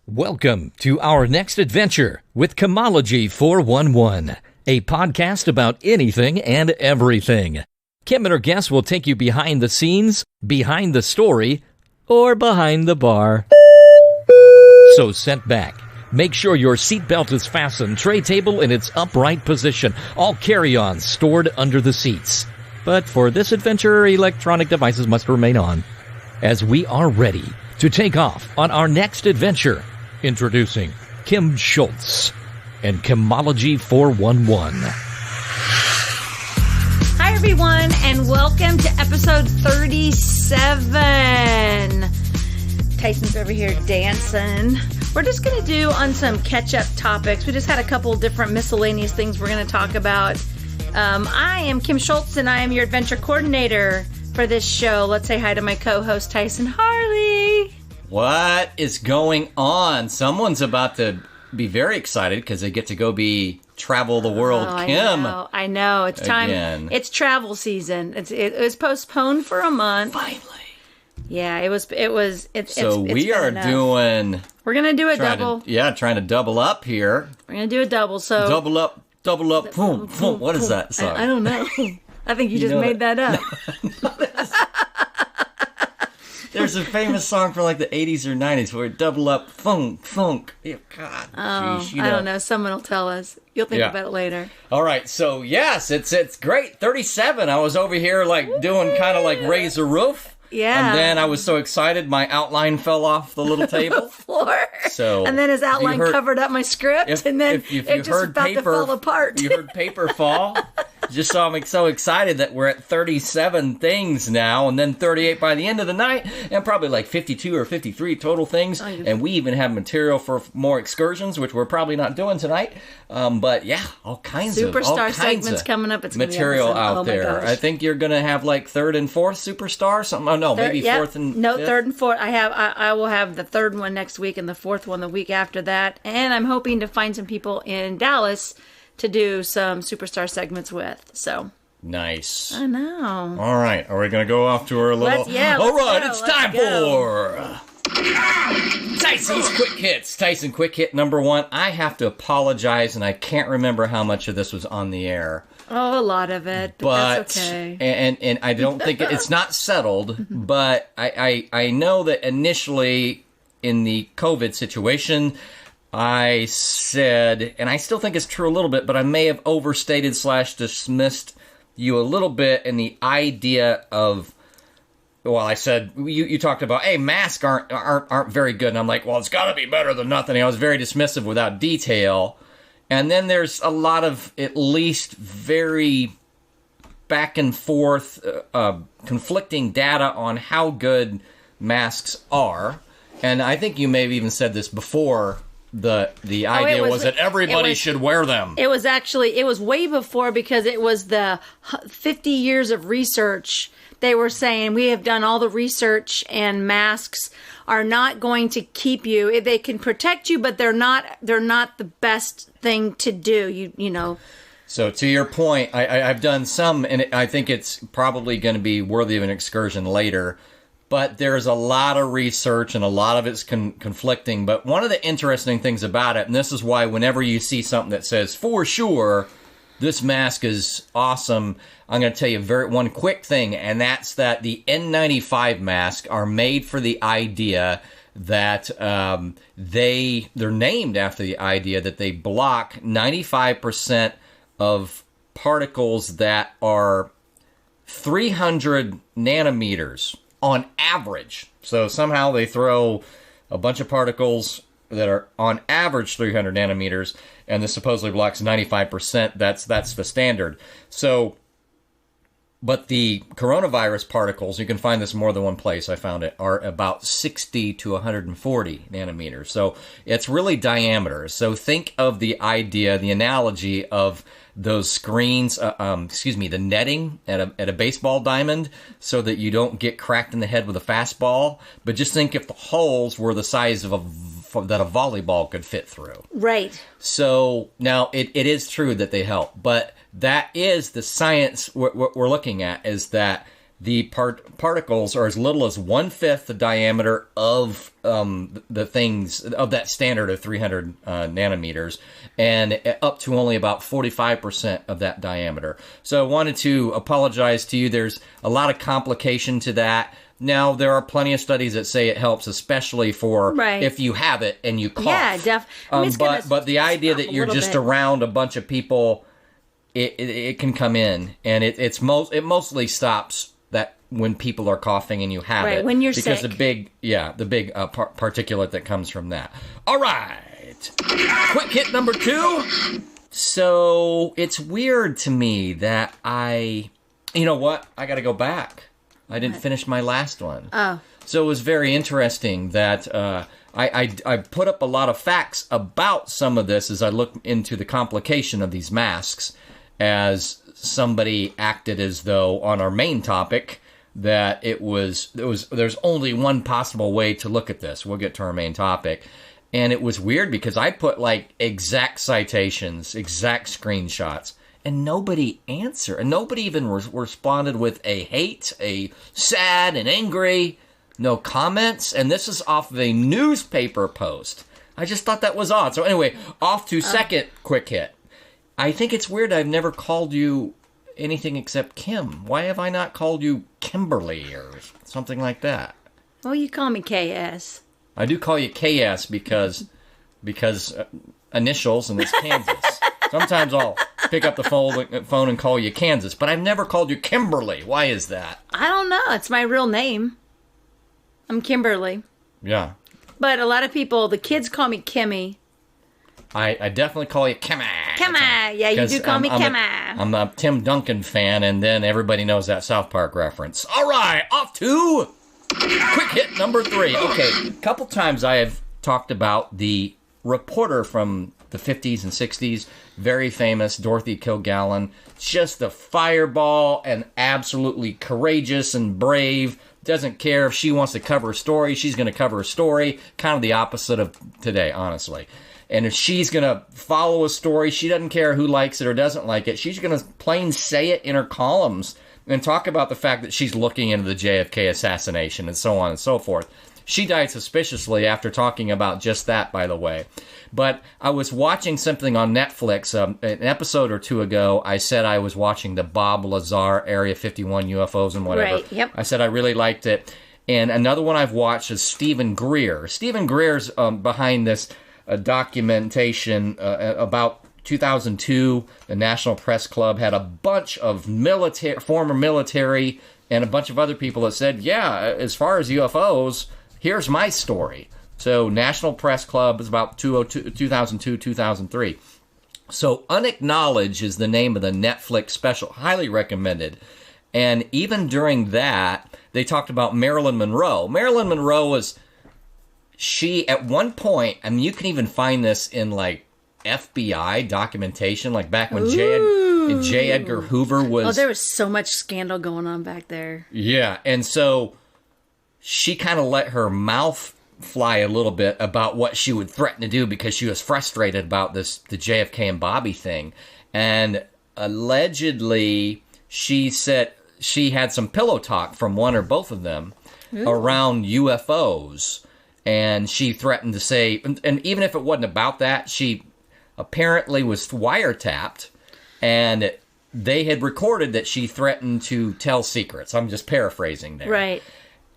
Welcome to our next adventure with Chemology 411, a podcast about anything and everything. Kim and her guests will take you behind the scenes, behind the story, or behind the bar. So sit back. Make sure your seatbelt is fastened, tray table in its upright position, all carry-ons stored under the seats. But for this adventure, electronic devices must remain on. As we are ready to take off on our next adventure, introducing Kim Schultz and Chemology 411. Hi, everyone, and welcome to episode 37. Tyson's over here dancing. We're just going to do on some catch-up topics. We just had a couple different miscellaneous things we're going to talk about. I am Kim Schultz, and I am your adventure coordinator for this show. Let's say hi to my co-host, Tyson Harley. What is going on? Someone's about to be very excited because they get to go travel the world. Kim. I know. It's time. Again. It's travel season. It was postponed for a month. Finally. Yeah, it was. So we are doing. We're gonna do a double. Trying to double up here. We're gonna do a double. So double up, boom, boom. What is that song? I don't know. I think you just made that up. There's a famous song from like the 80s or 90s where it double up, funk. Yeah, God, geez, I don't know. Someone will tell us. You'll think about it later. All right, so yes, it's great. 37. I was over here like doing kind of like raise the roof. Yeah. And then I was so excited, my outline fell off the little table. Floor. So and then his outline covered up my script, and then if it just heard about paper, to fall apart. You heard paper fall. Just saw me so excited that we're at 37 things now, and then 38 by the end of the night, and probably like 52 or 53 total things. And we even have material for more excursions, which we're probably not doing tonight. But yeah, all kinds Superstar segments coming up. It's material awesome. out there. I think you're going to have like third and fourth Superstar. Something. Oh no, maybe fourth and fifth. Third and fourth. I will have the third one next week and the fourth one the week after that. And I'm hoping to find some people in Dallas to do some Superstar segments with. So nice. I know. All right, are we going to go off to our little? All right, it's time for Tyson's Quick Hits. Tyson Quick Hit number 1. I have to apologize, and I can't remember how much of this was on the air. Oh, a lot of it, but that's okay. And I don't think it's not settled, but I know that initially in the COVID situation, I said, and I still think it's true a little bit, but I may have overstated / dismissed you a little bit in the idea of, well, I said, you talked about, hey, masks aren't very good. And I'm like, well, it's got to be better than nothing. I was very dismissive without detail. And then there's a lot of at least very back and forth conflicting data on how good masks are. And I think you may have even said this before. The idea was that everybody should wear them. It was way before, because it was the 50 years of research. They were saying, we have done all the research, and masks are not going to keep you. They can protect you, but they're not the best thing to do. You know. So to your point, I've done some, and I think it's probably going to be worthy of an excursion later. But there's a lot of research, and a lot of it's conflicting. But one of the interesting things about it, and this is why whenever you see something that says, for sure, this mask is awesome, I'm going to tell you one quick thing, and that's that the N95 masks are made for the idea that they're named after the idea that they block 95% of particles that are 300 nanometers. On average. So somehow they throw a bunch of particles that are on average 300 nanometers, and this supposedly blocks 95%. That's the standard. So, but the coronavirus particles, you can find this in more than one place, I found it, are about 60 to 140 nanometers. So it's really diameter. So think of the idea, the analogy of those screens, the netting at a baseball diamond, so that you don't get cracked in the head with a fastball. But just think if the holes were the size of that a volleyball could fit through. Right. So now it is true that they help, but that is the science we're looking at, is that the particles are as little as 1/5 the diameter of the things of that standard of 300 nanometers, and up to only about 45% of that diameter. So I wanted to apologize to you. There's a lot of complication to that. Now, there are plenty of studies that say it helps, especially for if you have it and you cough. Yeah, definitely. But the idea that you're just around a bunch of people, it can come in, and it mostly stops that when people are coughing and you have it. When you're because sick. the big particulate that comes from that. All right. Quick hit number 2. So it's weird to me that you know what? I got to go back. I didn't finish my last one. Oh. So it was very interesting that I put up a lot of facts about some of this as I looked into the complication of these masks, as somebody acted as though on our main topic that there's only one possible way to look at this. We'll get to our main topic. And it was weird because I put like exact citations, exact screenshots, and nobody answered. And nobody even responded with a hate, a sad, and angry. No comments. And this is off of a newspaper post. I just thought that was odd. So anyway, off to second quick hit. I think it's weird I've never called you anything except Kim. Why have I not called you Kimberly or something like that? Well, you call me KS. I do call you KS because initials, and it's Kansas. Sometimes I'll pick up the phone and call you Kansas, but I've never called you Kimberly. Why is that? I don't know. It's my real name. I'm Kimberly. Yeah. But a lot of people, the kids call me Kimmy. I definitely call you Kimmy. Kimmy. Yeah, you do call me Kimmy. I'm a Tim Duncan fan, and then everybody knows that South Park reference. All right, off to quick hit number 3. Okay, a couple times I have talked about the reporter from the 50s and 60s, very famous, Dorothy Kilgallen, just a fireball and absolutely courageous and brave. Doesn't care if she wants to cover a story, she's going to cover a story. Kind of the opposite of today, honestly. And if she's going to follow a story, she doesn't care who likes it or doesn't like it. She's going to plain say it in her columns and talk about the fact that she's looking into the JFK assassination and so on and so forth. She died suspiciously after talking about just that, by the way. But I was watching something on Netflix an episode or two ago. I said I was watching the Bob Lazar Area 51 UFOs and whatever. Right, yep. I said I really liked it. And another one I've watched is Stephen Greer. Stephen Greer's behind this documentation about 2002. The National Press Club had a bunch of former military and a bunch of other people that said, yeah, as far as UFOs, here's my story. So National Press Club is about 2002, 2003. So Unacknowledged is the name of the Netflix special. Highly recommended. And even during that, they talked about Marilyn Monroe. Marilyn Monroe was... She, at one point, I mean, you can even find this in, like, FBI documentation, like back when J. Edgar Hoover was... Oh, there was so much scandal going on back there. Yeah, and so she kind of let her mouth fly a little bit about what she would threaten to do because she was frustrated about the JFK and Bobby thing. And allegedly, she said she had some pillow talk from one or both of them around UFOs. And she threatened to say, and even if it wasn't about that, she apparently was wiretapped, and they had recorded that she threatened to tell secrets. I'm just paraphrasing there. Right.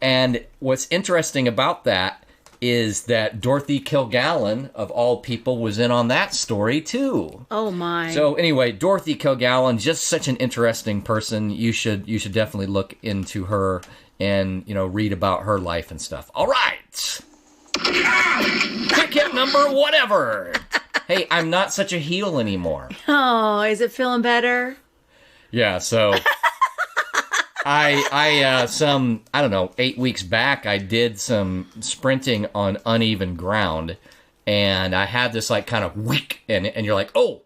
And what's interesting about that is that Dorothy Kilgallen, of all people, was in on that story, too. Oh, my. So, anyway, Dorothy Kilgallen, just such an interesting person. You should definitely look into her and, read about her life and stuff. All right. Quick hit number whatever. Hey, I'm not such a heel anymore. Oh, is it feeling better? Yeah, so I don't know, 8 weeks back, I did some sprinting on uneven ground, and I had this like kind of weak, and you're like, oh,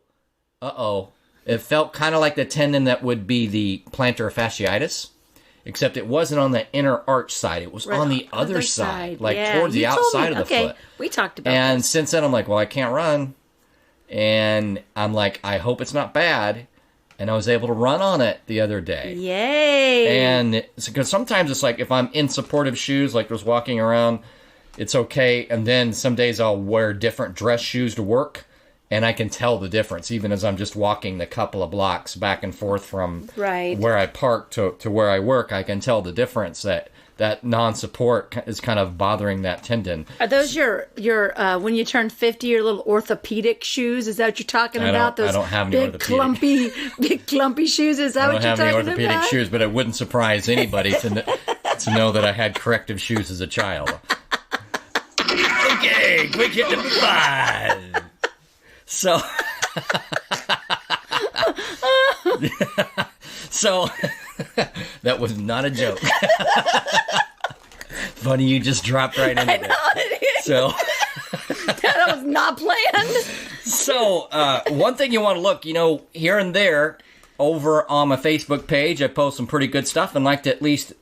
uh-oh. It felt kind of like the tendon that would be the plantar fasciitis. Except it wasn't on the inner arch side. It was on the other side. Like towards the outside of the foot. We talked about And this. since then, I'm like, well, I can't run. And I'm like, I hope it's not bad. and I was able to run on it the other day. Yay! And because sometimes it's like if I'm in supportive shoes, like just walking around, it's okay. And then some days I'll wear different dress shoes to work, and I can tell the difference even as I'm just walking the couple of blocks back and forth from where I park to where I work. I can tell the difference that non-support is kind of bothering that tendon. Are those your when you turn 50, your little orthopedic shoes? Is that what you're talking about? Those I don't have any big clumpy shoes. Is that what you're talking about? I don't have any orthopedic shoes, but it wouldn't surprise anybody to know that I had corrective shoes as a child. Okay, quick hit number 5. So, that was not a joke. Funny, you just dropped right into it. So that was not planned. So, one thing you want to look, here and there, over on my Facebook page, I post some pretty good stuff and like to at least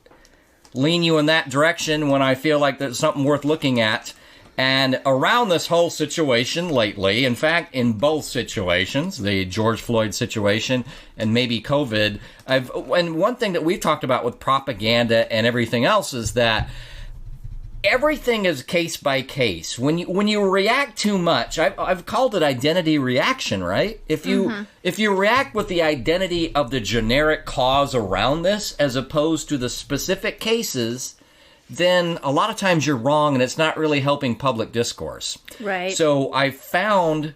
lean you in that direction when I feel like there's something worth looking at. And around this whole situation lately, in fact, in both situations, the George Floyd situation and maybe COVID, and one thing that we've talked about with propaganda and everything else is that everything is case by case. When you react too much, I've called it identity reaction, right? If you react with the identity of the generic cause around this as opposed to the specific cases, then a lot of times you're wrong and it's not really helping public discourse. Right. So I found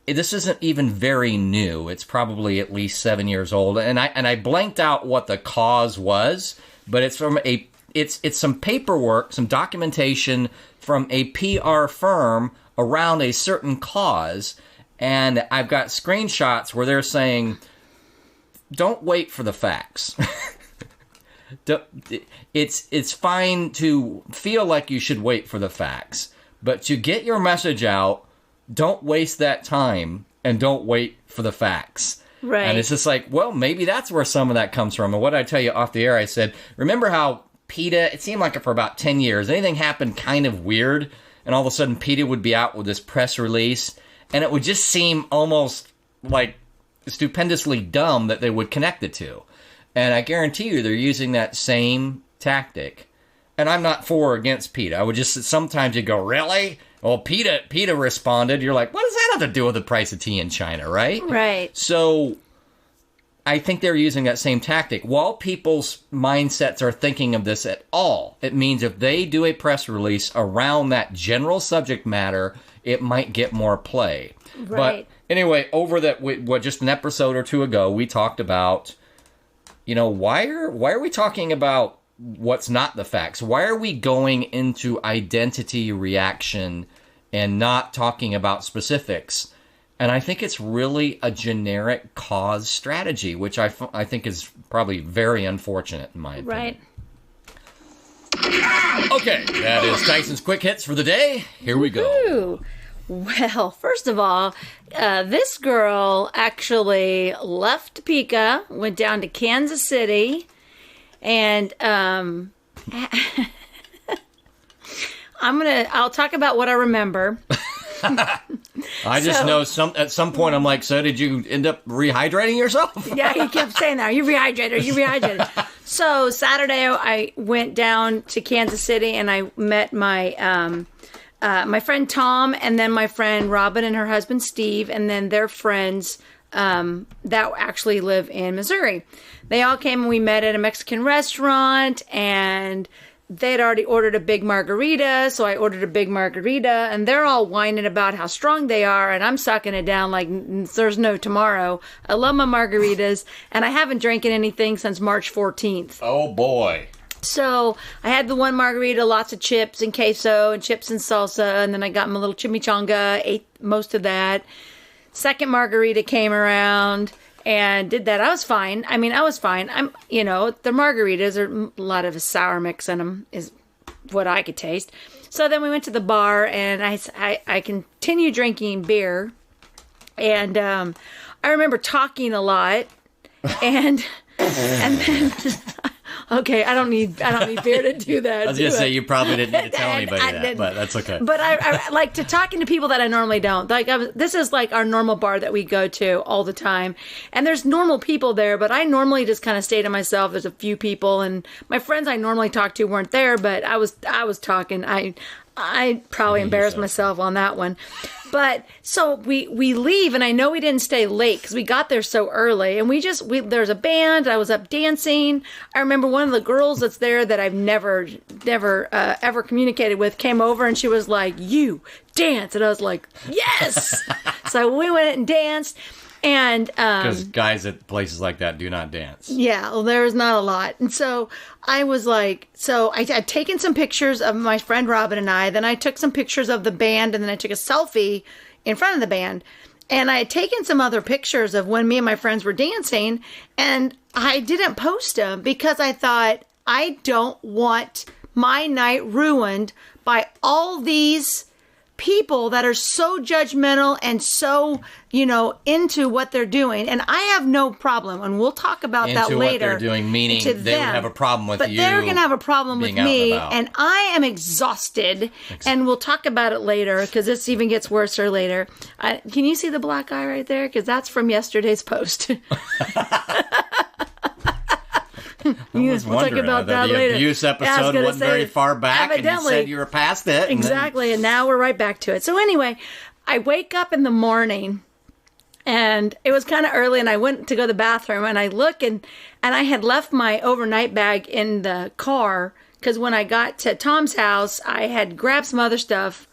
this isn't even very new. It's probably at least 7 years old, and I blanked out what the cause was, but it's from it's some paperwork, some documentation from a PR firm around a certain cause, and I've got screenshots where they're saying, "Don't wait for the facts." It's fine to feel like you should wait for the facts, but to get your message out, don't waste that time and don't wait for the facts. Right. And it's just like, well, maybe that's where some of that comes from. And what I tell you off the air, I said, remember how PETA, it seemed like for about 10 years, anything happened kind of weird, and all of a sudden PETA would be out with this press release, and it would just seem almost like stupendously dumb that they would connect it to. And I guarantee you they're using that same tactic. And I'm not for or against PETA. I would just, sometimes you go, really? Well, PETA responded. You're like, what does that have to do with the price of tea in China, right? Right. So I think they're using that same tactic. While people's mindsets are thinking of this at all, it means if they do a press release around that general subject matter, it might get more play. Right. But anyway, over that, just an episode or two ago, we talked about, why are we talking about what's not the facts? Why are we going into identity reaction and not talking about specifics? And I think it's really a generic cause strategy, which I think is probably very unfortunate in my opinion. Right. Okay, that is Tyson's Quick Hits for the day. Here we go. Woo-hoo. Well, first of all, this girl actually left Topeka, went down to Kansas City, and I'll talk about what I remember. I just know at some point I'm like, so did you end up rehydrating yourself? Yeah, he kept saying that. You rehydrated. So Saturday I went down to Kansas City and I met my my friend Tom, and then my friend Robin and her husband Steve, and then their friends that actually live in Missouri. They all came and we met at a Mexican restaurant, and they'd already ordered a big margarita, so I ordered a big margarita, and they're all whining about how strong they are, and I'm sucking it down like there's no tomorrow. I love my margaritas, and I haven't drinking anything since March 14th. Oh, boy. So I had the one margarita, lots of chips and queso and chips and salsa, and then I got my little chimichanga, ate most of that. Second margarita came around and did that. I was fine. I was fine. The margaritas are a lot of a sour mix in them is what I could taste. So then we went to the bar and I continued drinking beer, and I remember talking a lot, and then Okay, I don't need beer to do that. I was going to say, you probably didn't need to tell anybody that, but that's okay. But I like to talking to people that I normally don't. Like this is like our normal bar that we go to all the time, and there's normal people there, but I normally just kind of stay to myself. There's a few people, and my friends I normally talk to weren't there, but I was talking. I probably embarrassed myself on that one. But so we leave, and I know we didn't stay late because we got there so early, and there's a band. I was up dancing. I remember one of the girls that's there that I've never ever communicated with came over, and she was like, "You dance," and I was like, "Yes!" So we went and danced. And because guys at places like that do not dance. Yeah, well, there was not a lot. And so I was like, I'd taken some pictures of my friend Robin and I. Then I took some pictures of the band, and then I took a selfie in front of the band. And I had taken some other pictures of when me and my friends were dancing, and I didn't post them because I thought, I don't want my night ruined by all these people that are so judgmental and so, into what they're doing. And I have no problem, and we'll talk about that later. What they're doing, meaning they would have a problem with you. But they're going to have a problem with me, and I am exhausted. And we'll talk about it later, because this even gets worse later. Can you see the black eye right there? Because that's from yesterday's post. We'll talk about that later. The abuse episode wasn't very far back, and you said you were past it. Exactly, and now we're right back to it. So anyway, I wake up in the morning, and it was kind of early, and I went to go to the bathroom, and I look, and I had left my overnight bag in the car, because when I got to Tom's house, I had grabbed some other stuff,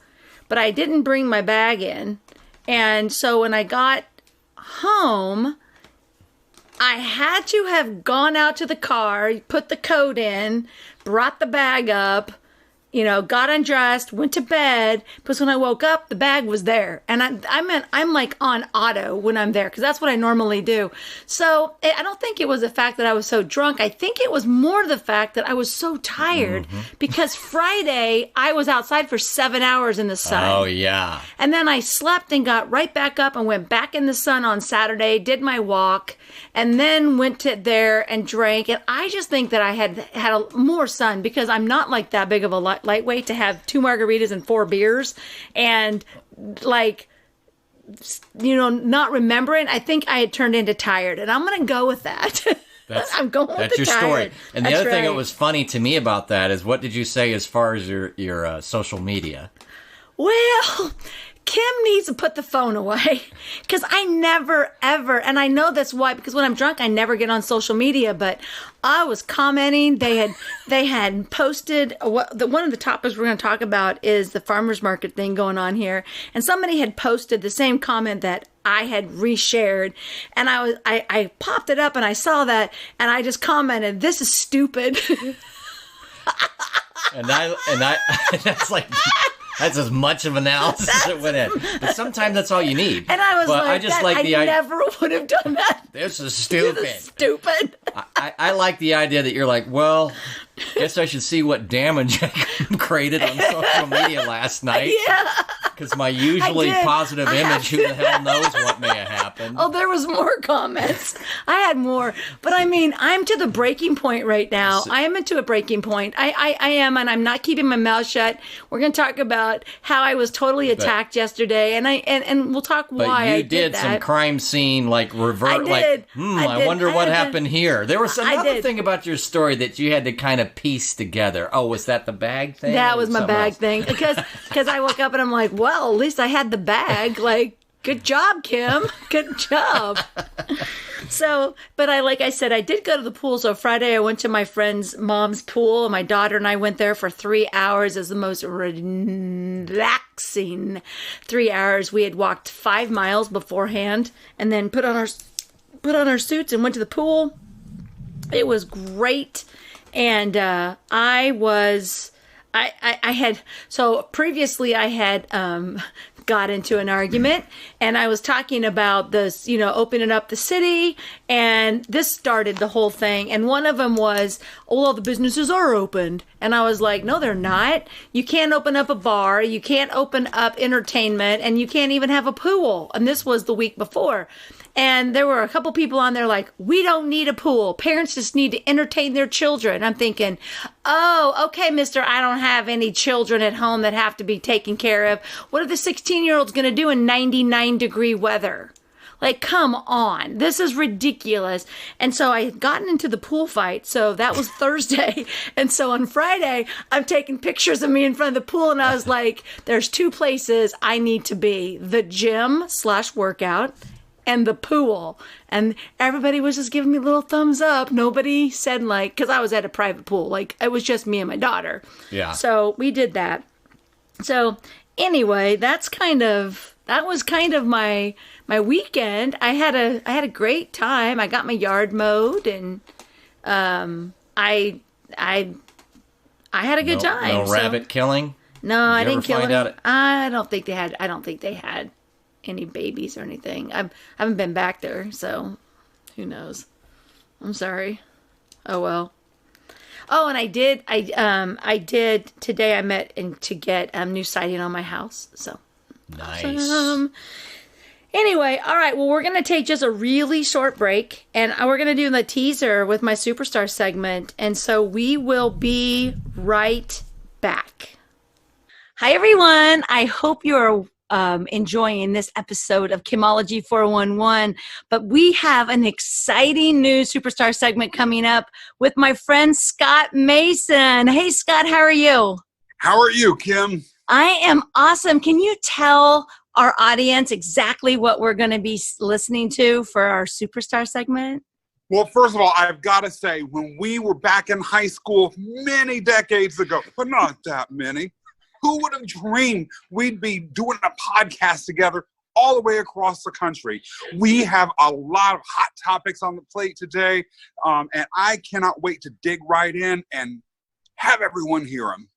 but I didn't bring my bag in. And so when I got home, I had to have gone out to the car, put the coat in, brought the bag up, got undressed, went to bed. Because when I woke up, the bag was there. And I'm like on auto when I'm there, because that's what I normally do. So I don't think it was the fact that I was so drunk. I think it was more the fact that I was so tired, because Friday I was outside for 7 hours in the sun. Oh, yeah. And then I slept and got right back up and went back in the sun on Saturday, did my walk, and then went to there and drank. And I just think that I had more sun, because I'm not like that big of a lightweight to have 2 margaritas and 4 beers and not remembering. I think I had turned into tired, and I'm going to go with that. I'm going with that's the your tired. Story. And the other thing that was funny to me about that is, what did you say as far as your social media? Well, Kim needs to put the phone away, because I never, ever, and I know that's why, because when I'm drunk, I never get on social media, but I was commenting. They had posted, one of the topics we're going to talk about is the farmer's market thing going on here, and somebody had posted the same comment that I had reshared, and I popped it up, and I saw that, and I just commented, "This is stupid." and I that's like... That's as much of analysis as it went in. But sometimes that's all you need. And I was I never would have done that. This is stupid. This is stupid. I like the idea that you're like, well, guess I should see what damage I created on social media last night. Yeah. Because my usually positive image, who the hell knows what may have happened. Oh, there was more comments. I had more. But I mean, I'm to the breaking point right now. I am into a breaking point. I am, and I'm not keeping my mouth shut. We're going to talk about how I was totally attacked yesterday, and we'll talk why I did that. But you did some crime scene, revert, I wonder what happened here. There was another thing about your story that you had to kind of piece together. Oh, was that the bag thing? That was my bag thing. Because I woke up and I'm like, well, at least I had the bag. Good job, Kim. Good job. So, but like I said, I did go to the pool. So Friday I went to my friend's mom's pool. My daughter and I went there for 3 hours. It was the most relaxing 3 hours. We had walked 5 miles beforehand, and then put on our suits and went to the pool. It was great. And previously I had got into an argument, and I was talking about this, opening up the city, and this started the whole thing. And one of them was, all the businesses are opened. And I was like, no, they're not. You can't open up a bar. You can't open up entertainment, and you can't even have a pool. And this was the week before. And there were a couple people on there like, we don't need a pool. Parents just need to entertain their children. I'm thinking, oh, okay, mister, I don't have any children at home that have to be taken care of. What are the 16-year-olds going to do in 99-degree weather? Like, come on. This is ridiculous. And so I had gotten into the pool fight. So that was Thursday. And so on Friday, I'm taking pictures of me in front of the pool. And I was like, there's two places I need to be: the gym/workout and the pool. And everybody was just giving me little thumbs up. Nobody said like, because I was at a private pool. Like, it was just me and my daughter. Yeah. So we did that. So anyway, that was kind of my weekend. I had a great time. I got my yard mowed, and I had a good time. No rabbit killing? No, I didn't kill any. Out I don't think they had any babies or anything. I haven't been back there, so who knows? I'm sorry. Oh well. Oh, and I did today. I met to get new siding on my house. So nice. Anyway, all right. Well, we're going to take just a really short break, and we're going to do the teaser with my Superstar segment. And so we will be right back. Hi, everyone. I hope you're enjoying this episode of Chemology 411. But we have an exciting new Superstar segment coming up with my friend Scott Mason. Hey, Scott, how are you? How are you, Kim? I am awesome. Can you tell our audience exactly what we're going to be listening to for our Superstar segment? Well, first of all, I've got to say, when we were back in high school many decades ago, but not that many, who would have dreamed we'd be doing a podcast together all the way across the country? We have a lot of hot topics on the plate today, and I cannot wait to dig right in and have everyone hear them.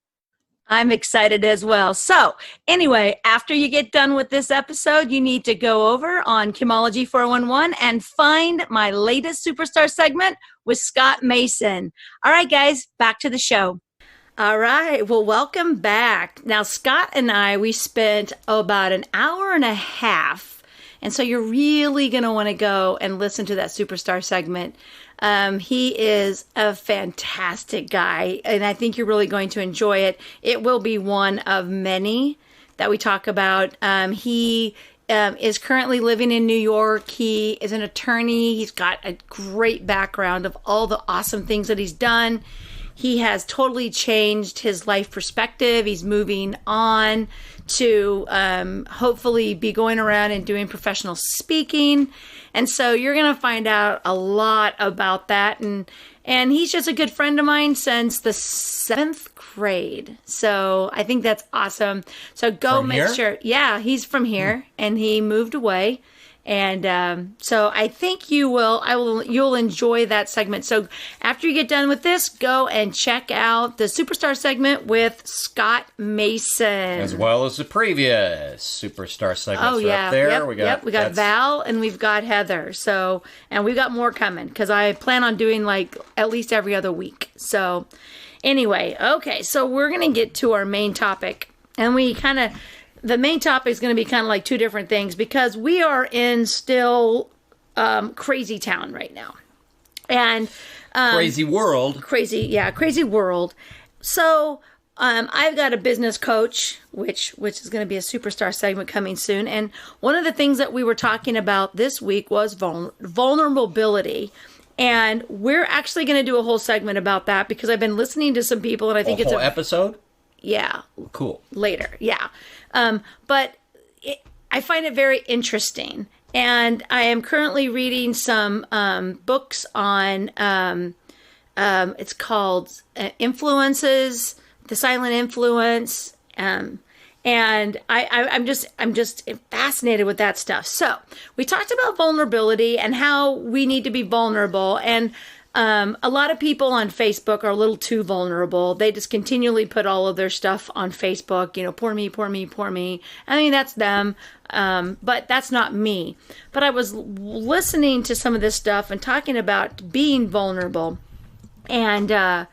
I'm excited as well. So anyway, after you get done with this episode, you need to go over on Chemology 411 and find my latest Superstar segment with Scott Mason. All right, guys, back to the show. All right. Well, welcome back. Now, Scott and I, we spent about an hour and a half. And so you're really going to want to go and listen to that Superstar segment. He is a fantastic guy, and I think you're really going to enjoy it. It will be one of many that we talk about. He is currently living in New York. He is an attorney. He's got a great background of all the awesome things that he's done. He has totally changed his life perspective. He's moving on to hopefully be going around and doing professional speaking. And so you're going to find out a lot about that. And he's just a good friend of mine since the 7th grade. So I think that's awesome. So go From make here? sure. Yeah, he's from here and he moved away. And so I think you'll enjoy that segment. So after you get done with this, go and check out the Superstar segment with Scott Mason. As well as the previous Superstar segments Oh, yeah. up there. Yep. We got Val and we've got Heather. So, and we've got more coming because I plan on doing like at least every other week. So anyway, okay. So we're going to get to our main topic. And the main topic is going to be kind of like two different things because we are in still crazy town right now. And Crazy world. Crazy world. So I've got a business coach, which is going to be a Superstar segment coming soon. And one of the things that we were talking about this week was vulnerability. And we're actually going to do a whole segment about that because I've been listening to some people and I think it's a whole episode? Yeah. Cool. Later. Yeah. But I find it very interesting. And I am currently reading some books on, it's called Influences, The Silent Influence. And I'm just fascinated with that stuff. So we talked about vulnerability and how we need to be vulnerable. And a lot of people on Facebook are a little too vulnerable. They just continually put all of their stuff on Facebook, poor me, poor me, poor me. I mean, that's them, but that's not me. But I was listening to some of this stuff and talking about being vulnerable. And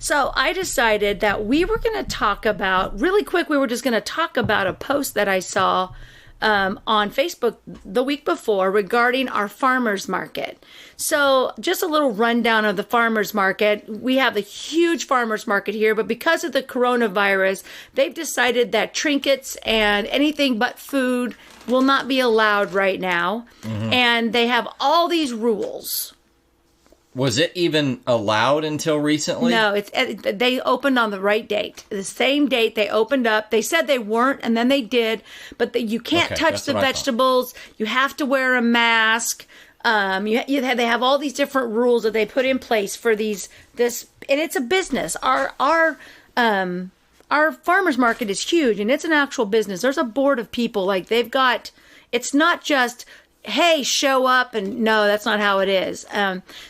so I decided that we were going to talk about, really quick, we were just going to talk about a post that I saw on Facebook the week before regarding our farmers market. So just a little rundown of the farmers market. We have a huge farmers market here, but because of the coronavirus, they've decided that trinkets and anything but food will not be allowed right now. And they have all these rules. Was it even allowed until recently? No, they opened on the right date. The same date they opened up. They said they weren't, and then they did. But you can't touch the vegetables. You have to wear a mask. They have all these different rules that they put in place for this, and it's a business. Our farmers market is huge, and it's an actual business. There's a board of people. Like it's not just, hey, show up, and no, that's not how it is.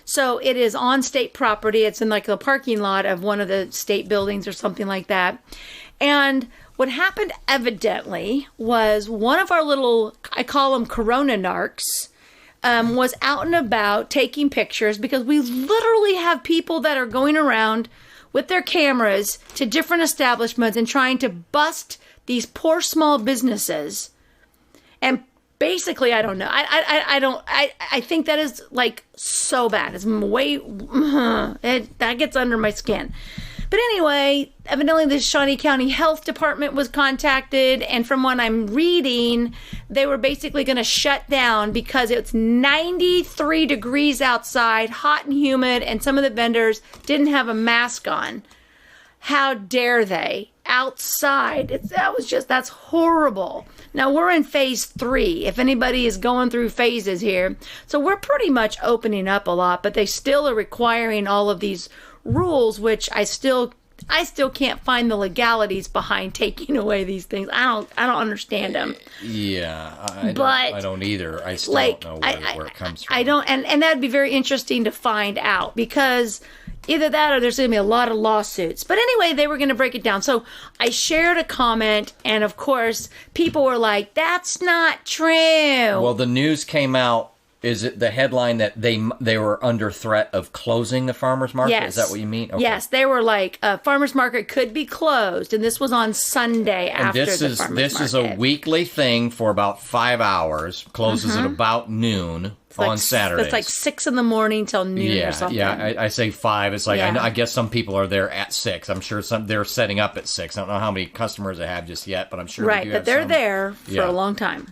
So it is on state property. It's in like the parking lot of one of the state buildings or something like that. And what happened evidently was one of our little, I call them Corona narcs, was out and about taking pictures, because we literally have people that are going around with their cameras to different establishments and trying to bust these poor small businesses. And basically, I don't know. I think that is like so bad. It's that gets under my skin. But anyway, evidently the Shawnee County Health Department was contacted, and from what I'm reading, they were basically going to shut down because it's 93 degrees outside, hot and humid, and some of the vendors didn't have a mask on. How dare they? Outside. That's horrible. Now we're in phase 3, if anybody is going through phases here. So we're pretty much opening up a lot, but they still are requiring all of these rules, which I still can't find the legalities behind taking away these things. I don't understand them. Yeah, I don't either. I still don't know where it comes from. I don't, and that'd be very interesting to find out, because either that or there's going to be a lot of lawsuits. But anyway, they were going to break it down. So I shared a comment, and of course, people were like, that's not true. Well, the news came out. Is it the headline that they were under threat of closing the farmers market? Yes. Is that what you mean? Okay. Yes, they were like, farmers market could be closed, and this was on Sunday after the farmers market. This is a weekly thing for about 5 hours. Closes at about noon on Saturdays. It's like 6 in the morning till noon or something. Yeah, I say 5. It's like, I guess some people are there at 6. I'm sure they're setting up at 6. I don't know how many customers they have just yet, but I'm sure right, but they're there for a long time.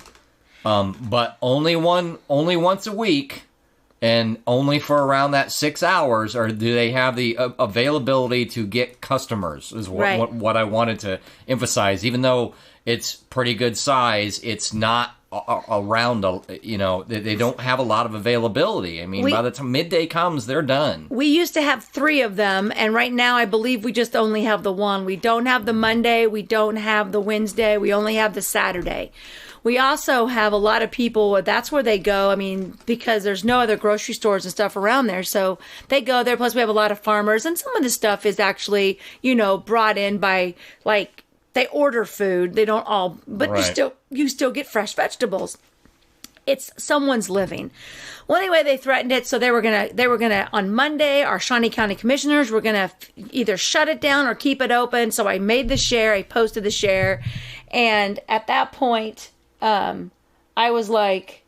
But only once a week, and only for around that 6 hours, or do they have the availability to get customers? Is what I wanted to emphasize. Even though it's pretty good size, it's not around. They don't have a lot of availability. I mean, by the time midday comes, they're done. We used to have 3 of them, and right now I believe we just only have the one. We don't have the Monday. We don't have the Wednesday. We only have the Saturday. We also have a lot of people, that's where they go, I mean, because there's no other grocery stores and stuff around there, so they go there. Plus we have a lot of farmers, and some of this stuff is actually, brought in by, like, they order food. They don't all, but you still get fresh vegetables. It's someone's living. Well, anyway, they threatened it, so they were gonna on Monday, our Shawnee County commissioners were gonna either shut it down or keep it open. So I made the share, I posted the share, and at that point, I was like,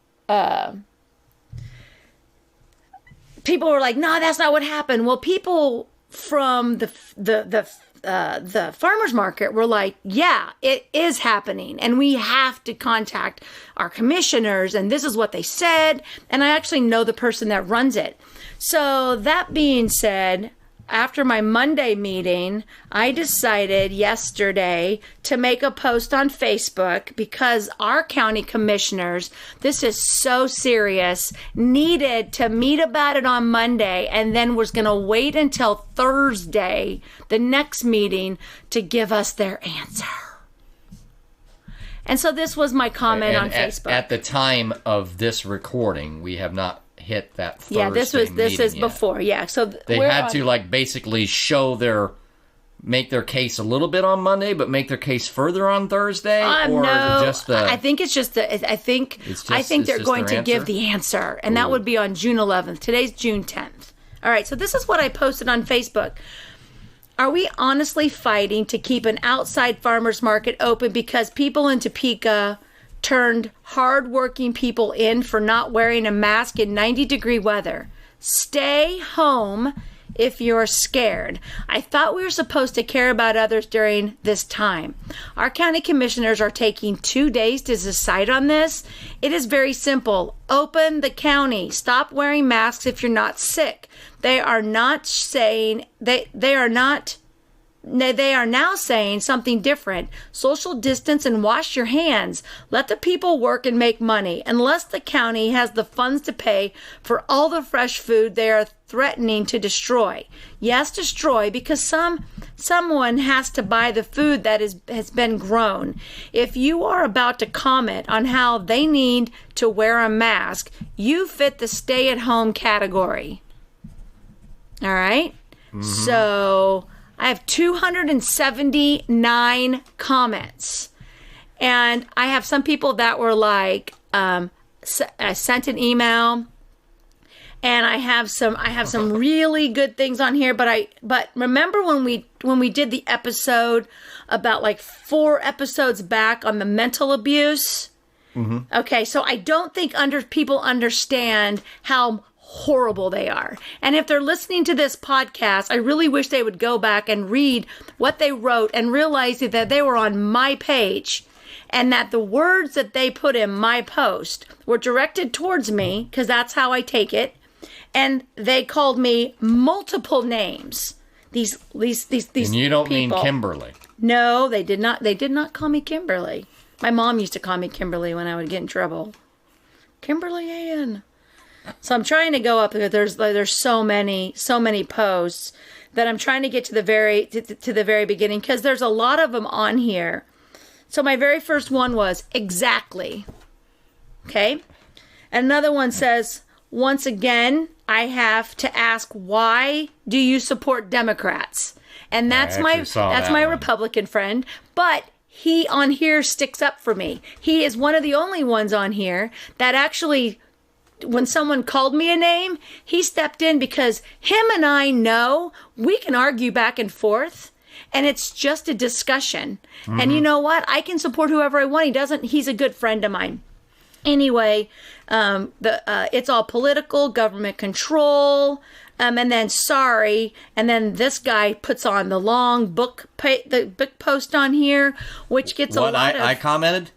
people were like, no, that's not what happened. Well, people from the farmers market were like, yeah, it is happening, and we have to contact our commissioners, and this is what they said. And I actually know the person that runs it. So that being said, after my Monday meeting, I decided yesterday to make a post on Facebook, because our county commissioners, this is so serious, needed to meet about it on Monday, and then was going to wait until Thursday, the next meeting, to give us their answer. And so this was my comment on Facebook. At the time of this recording, we have not hit that Thursday this is yet. before. Yeah, so they had to basically make their case a little bit on Monday, but make their case further on Thursday. Or no, just I think it's just I think they're going to give the answer, and that would be on June 11th. Today's June 10th. All right, so this is what I posted on Facebook. Are we honestly fighting to keep an outside farmers market open because people in Topeka turned hardworking people in for not wearing a mask in 90-degree weather. Stay home if you're scared. I thought we were supposed to care about others during this time. Our county commissioners are taking 2 days to decide on this. It is very simple. Open the county. Stop wearing masks if you're not sick. They are now saying something different. Social distance and wash your hands. Let the people work and make money. Unless the county has the funds to pay for all the fresh food they are threatening to destroy. Yes, destroy, because someone has to buy the food that has been grown. If you are about to comment on how they need to wear a mask, you fit the stay-at-home category. All right? Mm-hmm. So I have 279 comments. And I have some people that were like, I sent an email, and I have some really good things on here. But remember when we did the episode about like 4 episodes back on the mental abuse? Mm-hmm. Okay, so I don't think people understand how horrible they are. And if they're listening to this podcast, I really wish they would go back and read what they wrote and realize that they were on my page, and that the words that they put in my post were directed towards me, because that's how I take it. And they called me multiple names. These And you don't people. mean Kimberly. No, they did not. They did not call me Kimberly. My mom used to call me Kimberly when I would get in trouble. Kimberly Ann. So I'm trying to go up there. There's so many posts that I'm trying to get to the very beginning, because there's a lot of them on here. So my very first one was exactly. Okay. And another one says, once again, I have to ask, why do you support Democrats? And that's my Republican friend, but he on here sticks up for me. He is one of the only ones on here that actually, when someone called me a name, he stepped in, because him and I know we can argue back and forth, and it's just a discussion. Mm-hmm. And you know what? I can support whoever I want. He's a good friend of mine. Anyway, it's all political, government control, and then sorry, and then this guy puts on the long book post on here, which gets a lot of... I commented?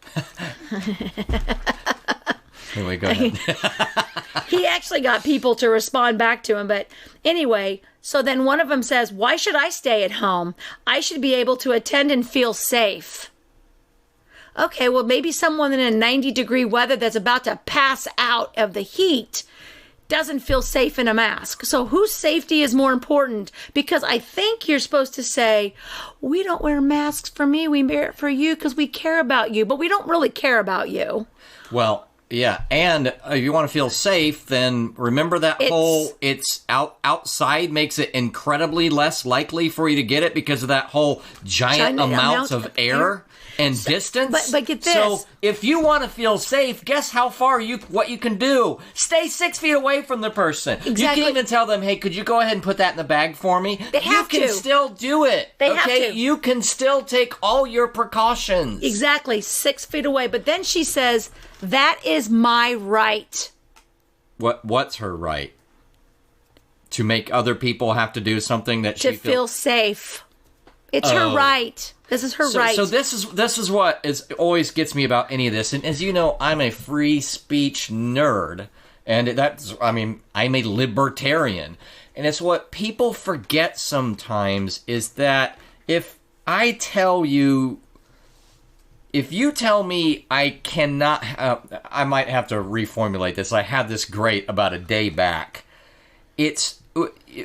Anyway, go ahead. He actually got people to respond back to him. But anyway, so then one of them says, why should I stay at home? I should be able to attend and feel safe. Okay, well, maybe someone in a 90-degree weather that's about to pass out of the heat doesn't feel safe in a mask. So whose safety is more important? Because I think you're supposed to say, we don't wear masks for me, we wear it for you because we care about you. But we don't really care about you. Well... yeah, and if you want to feel safe, then remember that it's outside makes it incredibly less likely for you to get it because of that whole giant amounts of air and distance. But get this. So if you want to feel safe, guess how far what you can do? Stay 6 feet away from the person. Exactly. You can even tell them, hey, could you go ahead and put that in the bag for me? They have to. You can still do it. They have to. You can still take all your precautions. Exactly, 6 feet away. But then she says, that is my right. What's her right? To make other people have to do something that she feel safe. It's her right. This is her right. So this is what always gets me about any of this. And as you know, I'm a free speech nerd, and I'm a libertarian. And it's what people forget sometimes is that if you tell me I cannot, I might have to reformulate this. I had this great about a day back. It's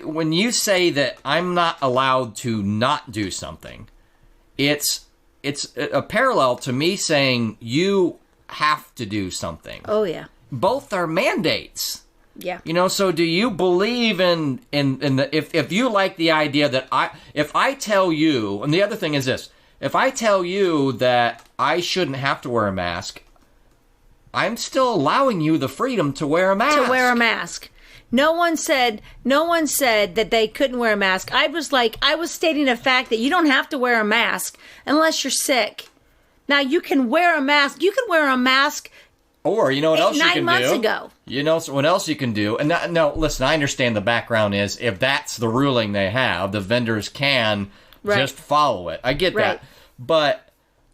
when you say that I'm not allowed to not do something, it's a parallel to me saying you have to do something. Oh, yeah. Both are mandates. Yeah. So do you believe in the, if you like the idea that if I tell you, and the other thing is this, if I tell you that I shouldn't have to wear a mask, I'm still allowing you the freedom to wear a mask. No one said that they couldn't wear a mask. I was stating a fact that you don't have to wear a mask unless you're sick. Now, you can wear a mask. You can wear a mask Or you know what else you can do? 9 months ago. You know what else you can do? And no, listen, I understand the background is if that's the ruling they have, the vendors can just follow it. I get that. But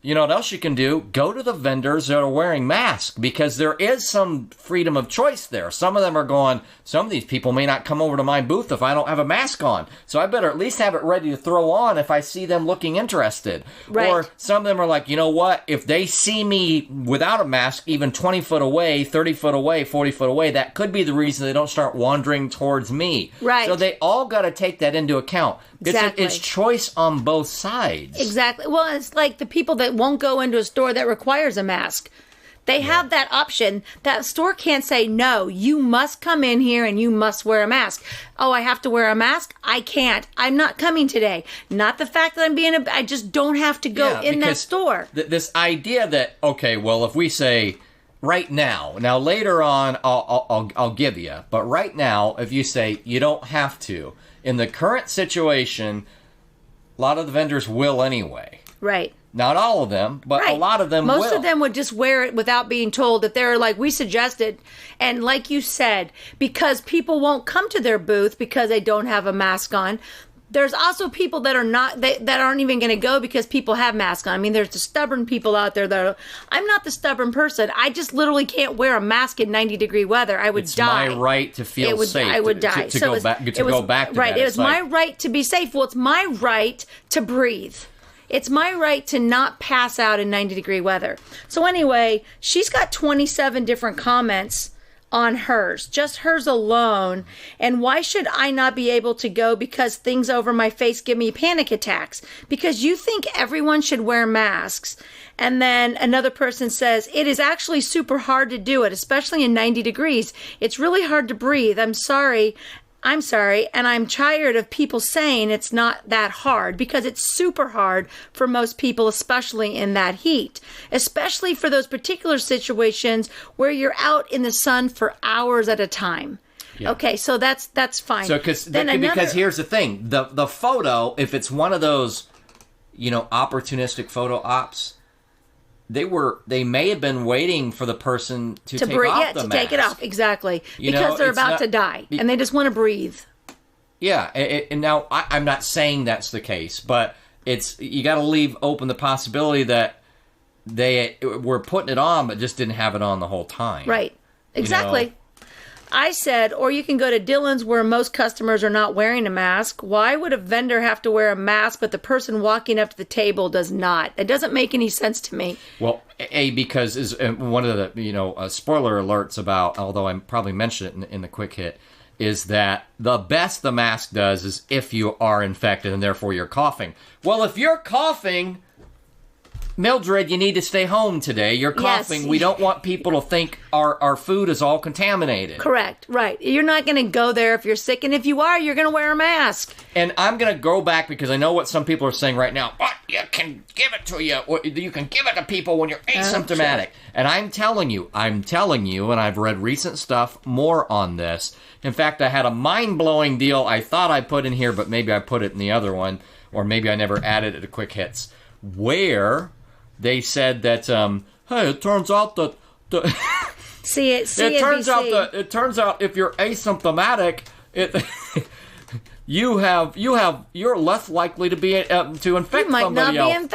you know what else you can do? Go to the vendors that are wearing masks, because there is some freedom of choice there. Some of them are going, some of these people may not come over to my booth if I don't have a mask on. So I better at least have it ready to throw on if I see them looking interested. Right. Or some of them are like, you know what? If they see me without a mask, even 20 foot away, 30 foot away, 40 foot away, that could be the reason they don't start wandering towards me. Right. So they all got to take that into account. Exactly. It's choice on both sides. Exactly. Well, it's like the people that won't go into a store that requires a mask. They have that option. That store can't say, no, you must come in here and you must wear a mask. Oh, I have to wear a mask? I can't. I'm not coming today. Not the fact that I just don't have to go in that store. This idea that, okay, well, if we say right now later on, I'll give you, but right now, if you say you don't have to, in the current situation, a lot of the vendors will anyway. Right. Not all of them, but a lot of them will. Most of them would just wear it without being told. That they're like, we suggested. And like you said, because people won't come to their booth because they don't have a mask on. There's also people that are not that aren't even going to go because people have masks on. I mean, there's the stubborn people out there that I'm not the stubborn person. I just literally can't wear a mask in 90-degree weather. I would die. It's my right to feel safe. I would die. To go back to right. that. It was my right to be safe. Well, it's my right to breathe. It's my right to not pass out in 90-degree weather. So anyway, she's got 27 different comments on hers, just hers alone. And why should I not be able to go because things over my face give me panic attacks? Because you think everyone should wear masks. And then another person says, it is actually super hard to do it, especially in 90 degrees. It's really hard to breathe. I'm sorry, and I'm tired of people saying it's not that hard, because it's super hard for most people, especially in that heat, especially for those particular situations where you're out in the sun for hours at a time. Yeah. Okay, so that's fine. So because here's the thing, the photo, if it's one of those, opportunistic photo ops, they may have been waiting for the person to take off the mask. Take it off, exactly. Because they're about to die, and they just want to breathe. Yeah, and now I'm not saying that's the case, but you got to leave open the possibility that they were putting it on, but just didn't have it on the whole time. Right, exactly. I said, or you can go to Dillon's where most customers are not wearing a mask. Why would a vendor have to wear a mask, but the person walking up to the table does not? It doesn't make any sense to me. Well, because is one of the, spoiler alerts about, although I probably mentioned it in the quick hit, is that the best the mask does is if you are infected and therefore you're coughing. Well, if you're coughing, Mildred, you need to stay home today. You're coughing. Yes. We don't want people to think our food is all contaminated. Correct. Right. You're not going to go there if you're sick. And if you are, you're going to wear a mask. And I'm going to go back because I know what some people are saying right now. But you can give it to you. You can give it to people when you're asymptomatic. Okay. And I'm telling you, and I've read recent stuff more on this. In fact, I had a mind-blowing deal I thought I put in here, but maybe I put it in the other one, or maybe I never added it to Quick Hits, where they said that, hey, it turns out that it turns out if you're asymptomatic, you're less likely to be to infect somebody else.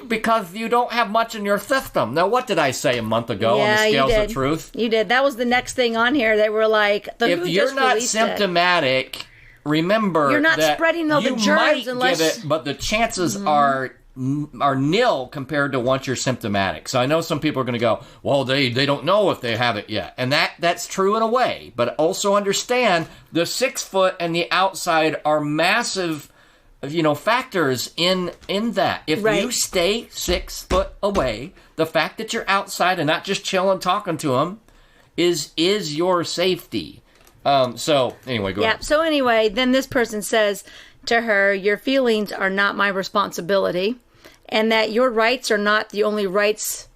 Because you don't have much in your system. Now, what did I say a month ago on the Scales of Truth? You did. That was the next thing on here. They were like, if you're not symptomatic, remember you're not spreading all the germs unless give it, but the chances are nil compared to once you're symptomatic. So I know some people are going to go, well, they don't know if they have it yet. And that's true in a way. But also understand the 6 foot and the outside are massive, factors in that. If you stay 6 foot away, the fact that you're outside and not just chilling talking to them is your safety. So anyway, go ahead. So anyway, then this person says to her, your feelings are not my responsibility, and that your rights are not the only rights,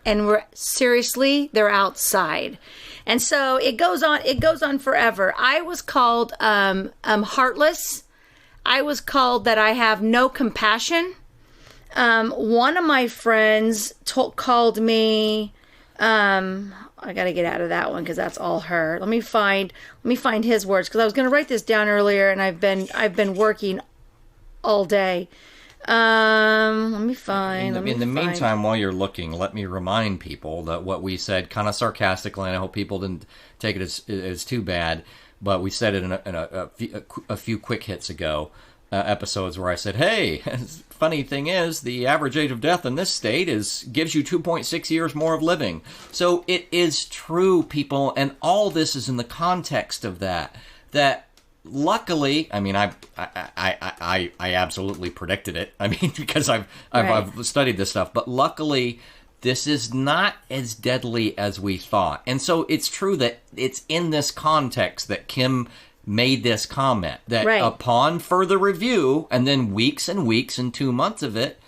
and seriously, they're outside. And so it goes on forever. I was called heartless. I was called that I have no compassion. One of my friends called me. I got to get out of that one because that's all her. Let me find his words because I was going to write this down earlier, and I've been working all day. Let me find. In the meantime, while you're looking, let me remind people that what we said, kind of sarcastically, and I hope people didn't take it as too bad, but we said it in a few quick hits ago, episodes where I said, hey, funny thing is, the average age of death in this state gives you 2.6 years more of living. So it is true, people, and all this is in the context of that. Luckily, I mean, I absolutely predicted it. I mean, because I've studied this stuff. But luckily, this is not as deadly as we thought. And so it's true that it's in this context that Kim made this comment that upon further review, and then weeks and weeks and 2 months of it,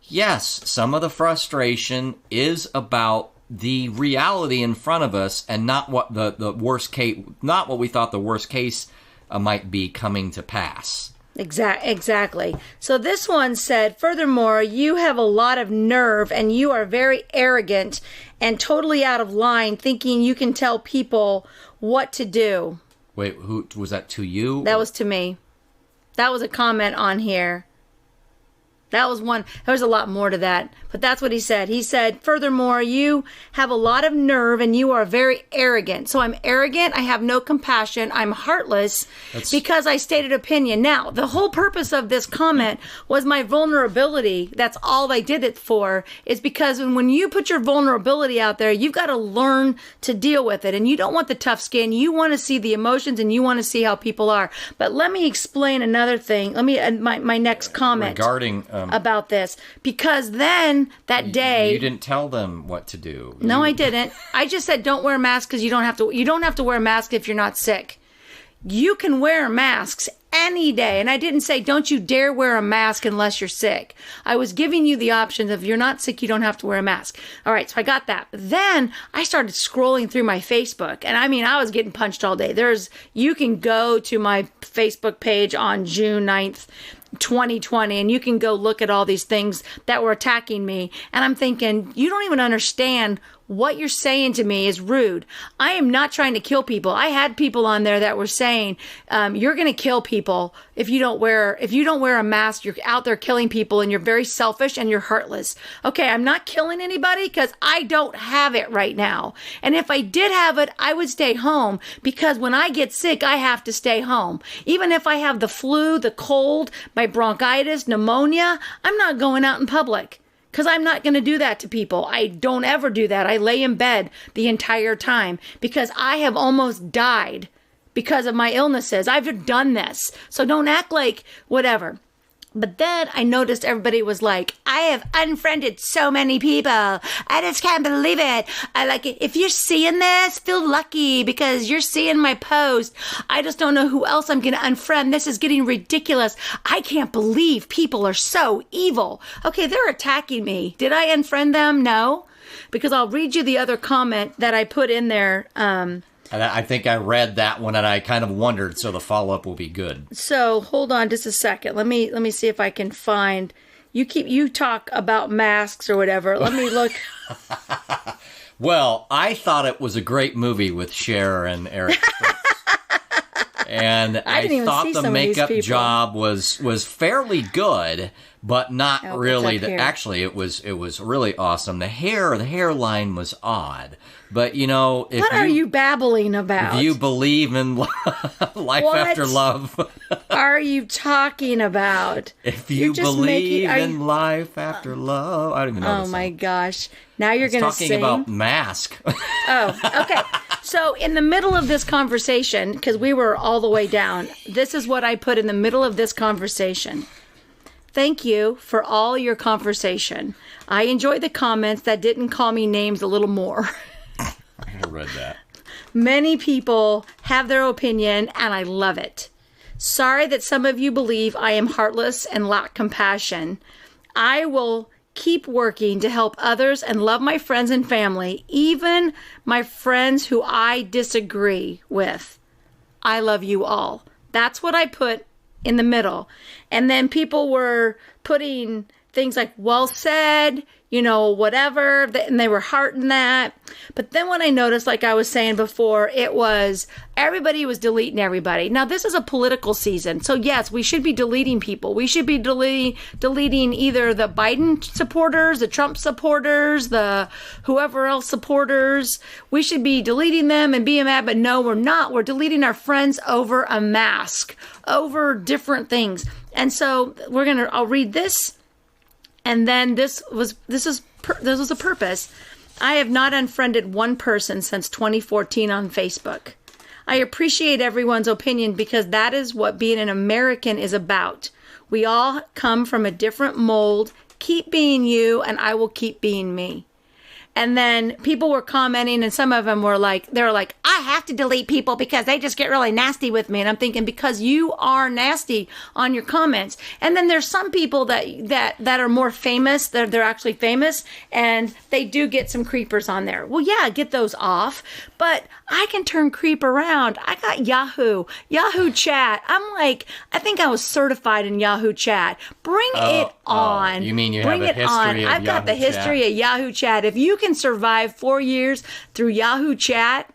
yes, some of the frustration is about the reality in front of us, and not what the worst case, not what we thought the worst case might be coming to pass. Exactly. So this one said, furthermore, you have a lot of nerve and you are very arrogant and totally out of line thinking you can tell people what to do. Wait, who was that, to you? That was to me. That was a comment on here. That was one. There was a lot more to that, but that's what he said. He said, furthermore, you have a lot of nerve and you are very arrogant. So I'm arrogant. I have no compassion. I'm heartless because I stated opinion. Now, the whole purpose of this comment was my vulnerability. That's all I did it for, is because when you put your vulnerability out there, you've got to learn to deal with it. And you don't want the tough skin. You want to see the emotions and you want to see how people are. But let me explain another thing. Let me, my next comment. Regarding about this, because then that day you didn't tell them what to do. No, I didn't. I just said don't wear a mask because you don't have to wear a mask if you're not sick. You can wear masks any day. And I didn't say don't you dare wear a mask unless you're sick. I was giving you the option of if you're not sick, you don't have to wear a mask. All right, so I got that. Then I started scrolling through my Facebook, and I mean, I was getting punched all day. You can go to my Facebook page on June 9th, 2020, and you can go look at all these things that were attacking me. And I'm thinking, you don't even understand what you're saying to me is rude. I am not trying to kill people. I had people on there that were saying, you're going to kill people if you don't wear a mask. You're out there killing people and you're very selfish and you're heartless. Okay, I'm not killing anybody because I don't have it right now. And if I did have it, I would stay home because when I get sick, I have to stay home. Even if I have the flu, the cold, my bronchitis, pneumonia, I'm not going out in public. Because I'm not going to do that to people. I don't ever do that. I lay in bed the entire time because I have almost died because of my illnesses. I've done this. So don't act like whatever. But then I noticed everybody was like, I have unfriended so many people. I just can't believe it. If you're seeing this, feel lucky because you're seeing my post. I just don't know who else I'm going to unfriend. This is getting ridiculous. I can't believe people are so evil. Okay, they're attacking me. Did I unfriend them? No. Because I'll read you the other comment that I put in there. And I think I read that one and I kind of wondered, so the follow-up will be good. So hold on just a second. Let me see if I can find. You talk about masks or whatever. Let me look. Well, I thought it was a great movie with Cher and Eric. And I thought the makeup job was fairly good, but not really. Actually, it was really awesome. The hairline was odd. But, what are you babbling about? If you believe in life after love. Are you talking about? If you believe in life after love. I don't even know Oh, my gosh. Now you're going to sing? Talking about mask. Oh, okay. So in the middle of this conversation, because we were all the way down, this is what I put in the middle of this conversation. Thank you for all your conversation. I enjoyed the comments that didn't call me names a little more. I read that. Many people have their opinion, and I love it. Sorry that some of you believe I am heartless and lack compassion. I will keep working to help others and love my friends and family, even my friends who I disagree with. I love you all. That's what I put in the middle. And then people were putting things like well said, whatever, and they were hearting that. But then when I noticed, like I was saying before, it was everybody was deleting everybody. Now, this is a political season. So, yes, we should be deleting people. We should be deleting either the Biden supporters, the Trump supporters, the whoever else supporters. We should be deleting them and being mad. But no, we're not. We're deleting our friends over a mask, over different things. And so I'll read this. And then this was a purpose. I have not unfriended one person since 2014 on Facebook. I appreciate everyone's opinion because that is what being an American is about. We all come from a different mold. Keep being you, and I will keep being me. And then people were commenting, and some of them were like, I have to delete people because they just get really nasty with me. And I'm thinking, because you are nasty on your comments. And then there's some people that are more famous. They're actually famous, and they do get some creepers on there. Well, yeah, get those off. But I can turn creep around. I got Yahoo Chat. I'm like, I think I was certified in Yahoo Chat. Bring it on. You mean you Bring have a history on. of Yahoo I've got the history Chat. of Yahoo Chat. If you can survive 4 years through Yahoo Chat,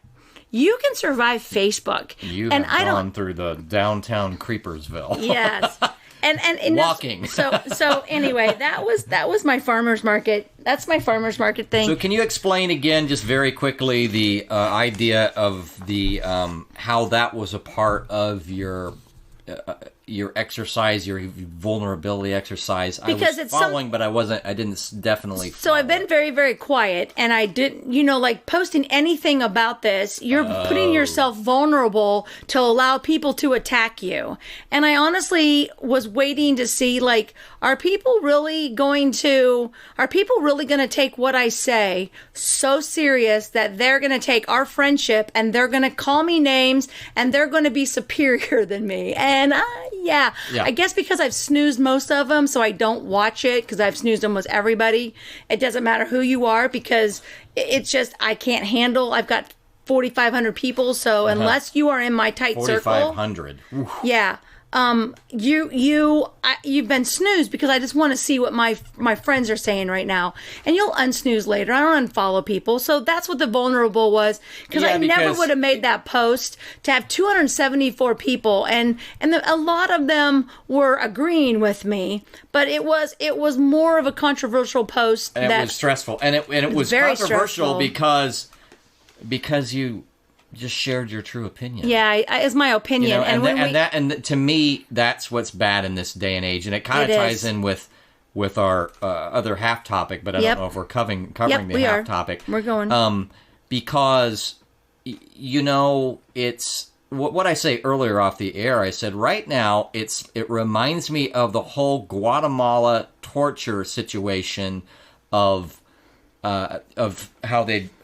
you can survive Facebook. You have gone through the downtown Creepersville. Yes. And walking. So anyway, that was my farmer's market. That's my farmer's market thing. So can you explain again, just very quickly, the idea of the how that was a part of your exercise, your vulnerability exercise? Because I was following, but I didn't definitely So I've been very, very quiet, and I didn't, like posting anything about this, you're putting yourself vulnerable to allow people to attack you. And I honestly was waiting to see, like, are people really going to take what I say so serious that they're going to take our friendship and they're going to call me names and they're going to be superior than me? And yeah. I guess because I've snoozed most of them, so I don't watch it because I've snoozed almost everybody. It doesn't matter who you are because it's just I can't handle. I've got 4,500 people, so unless you are in my tight circle, 4,500. yeah. You've been snoozed because I just want to see what my friends are saying right now. And you'll unsnooze later. I don't unfollow people. So that's what the vulnerable was. Because I never would have made that post to have 274 people. And a lot of them were agreeing with me. But it was more of a controversial post. And it was stressful. And it was very controversial stressful. because you just shared your true opinion. Yeah, it's my opinion. And to me, that's what's bad in this day and age. And it kind of ties in with our other half topic, but I don't know if we're covering the half topic. We're going. Because, it's what I say earlier off the air. I said right now it reminds me of the whole Guatemala torture situation of how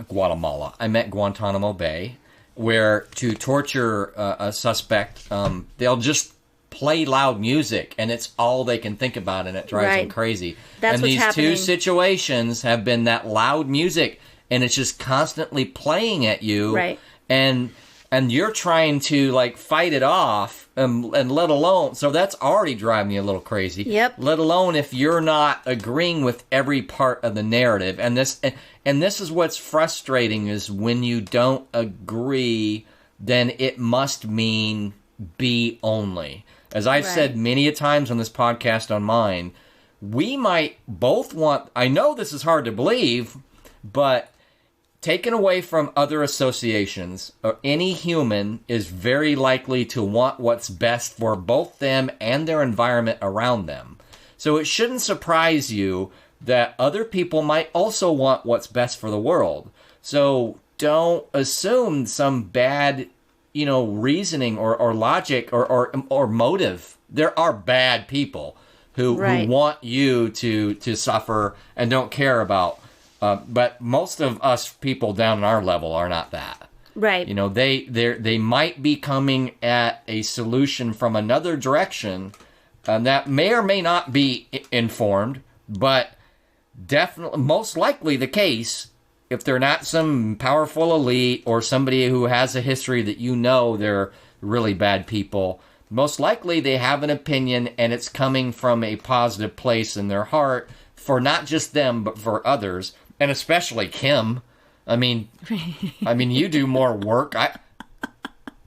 Guatemala. I meant Guantanamo Bay. Where to torture a suspect, they'll just play loud music, and it's all they can think about, and it drives them crazy. That's what's happening. Two situations have been that loud music, and it's just constantly playing at you. Right. And you're trying to, like, fight it off, and let alone... So that's already driving me a little crazy. Yep. Let alone if you're not agreeing with every part of the narrative. And this is what's frustrating, is when you don't agree, then it must mean B only. As I've said many a times on this podcast on mine, we might both want... I know this is hard to believe, but... Taken away from other associations, any human is very likely to want what's best for both them and their environment around them. So it shouldn't surprise you that other people might also want what's best for the world. So don't assume some bad, reasoning or logic or motive. There are bad people who want you to suffer and don't care about. But most of us people down on our level are not that. Right. They might be coming at a solution from another direction that may or may not be informed, but definitely, most likely the case, if they're not some powerful elite or somebody who has a history that they're really bad people, most likely they have an opinion and it's coming from a positive place in their heart for not just them, but for others, and especially Kim. I mean, you do more work.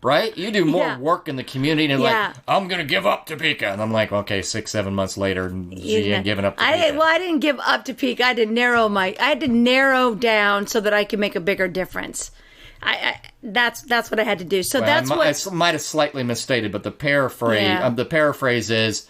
Right? You do more work in the community and like, I'm going to give up Topeka. And I'm like, okay, 6-7 months later, she ain't giving up Topeka. I didn't give up Topeka. I had to narrow down so that I could make a bigger difference. That's what I had to do. So I might have slightly misstated, but the paraphrase is,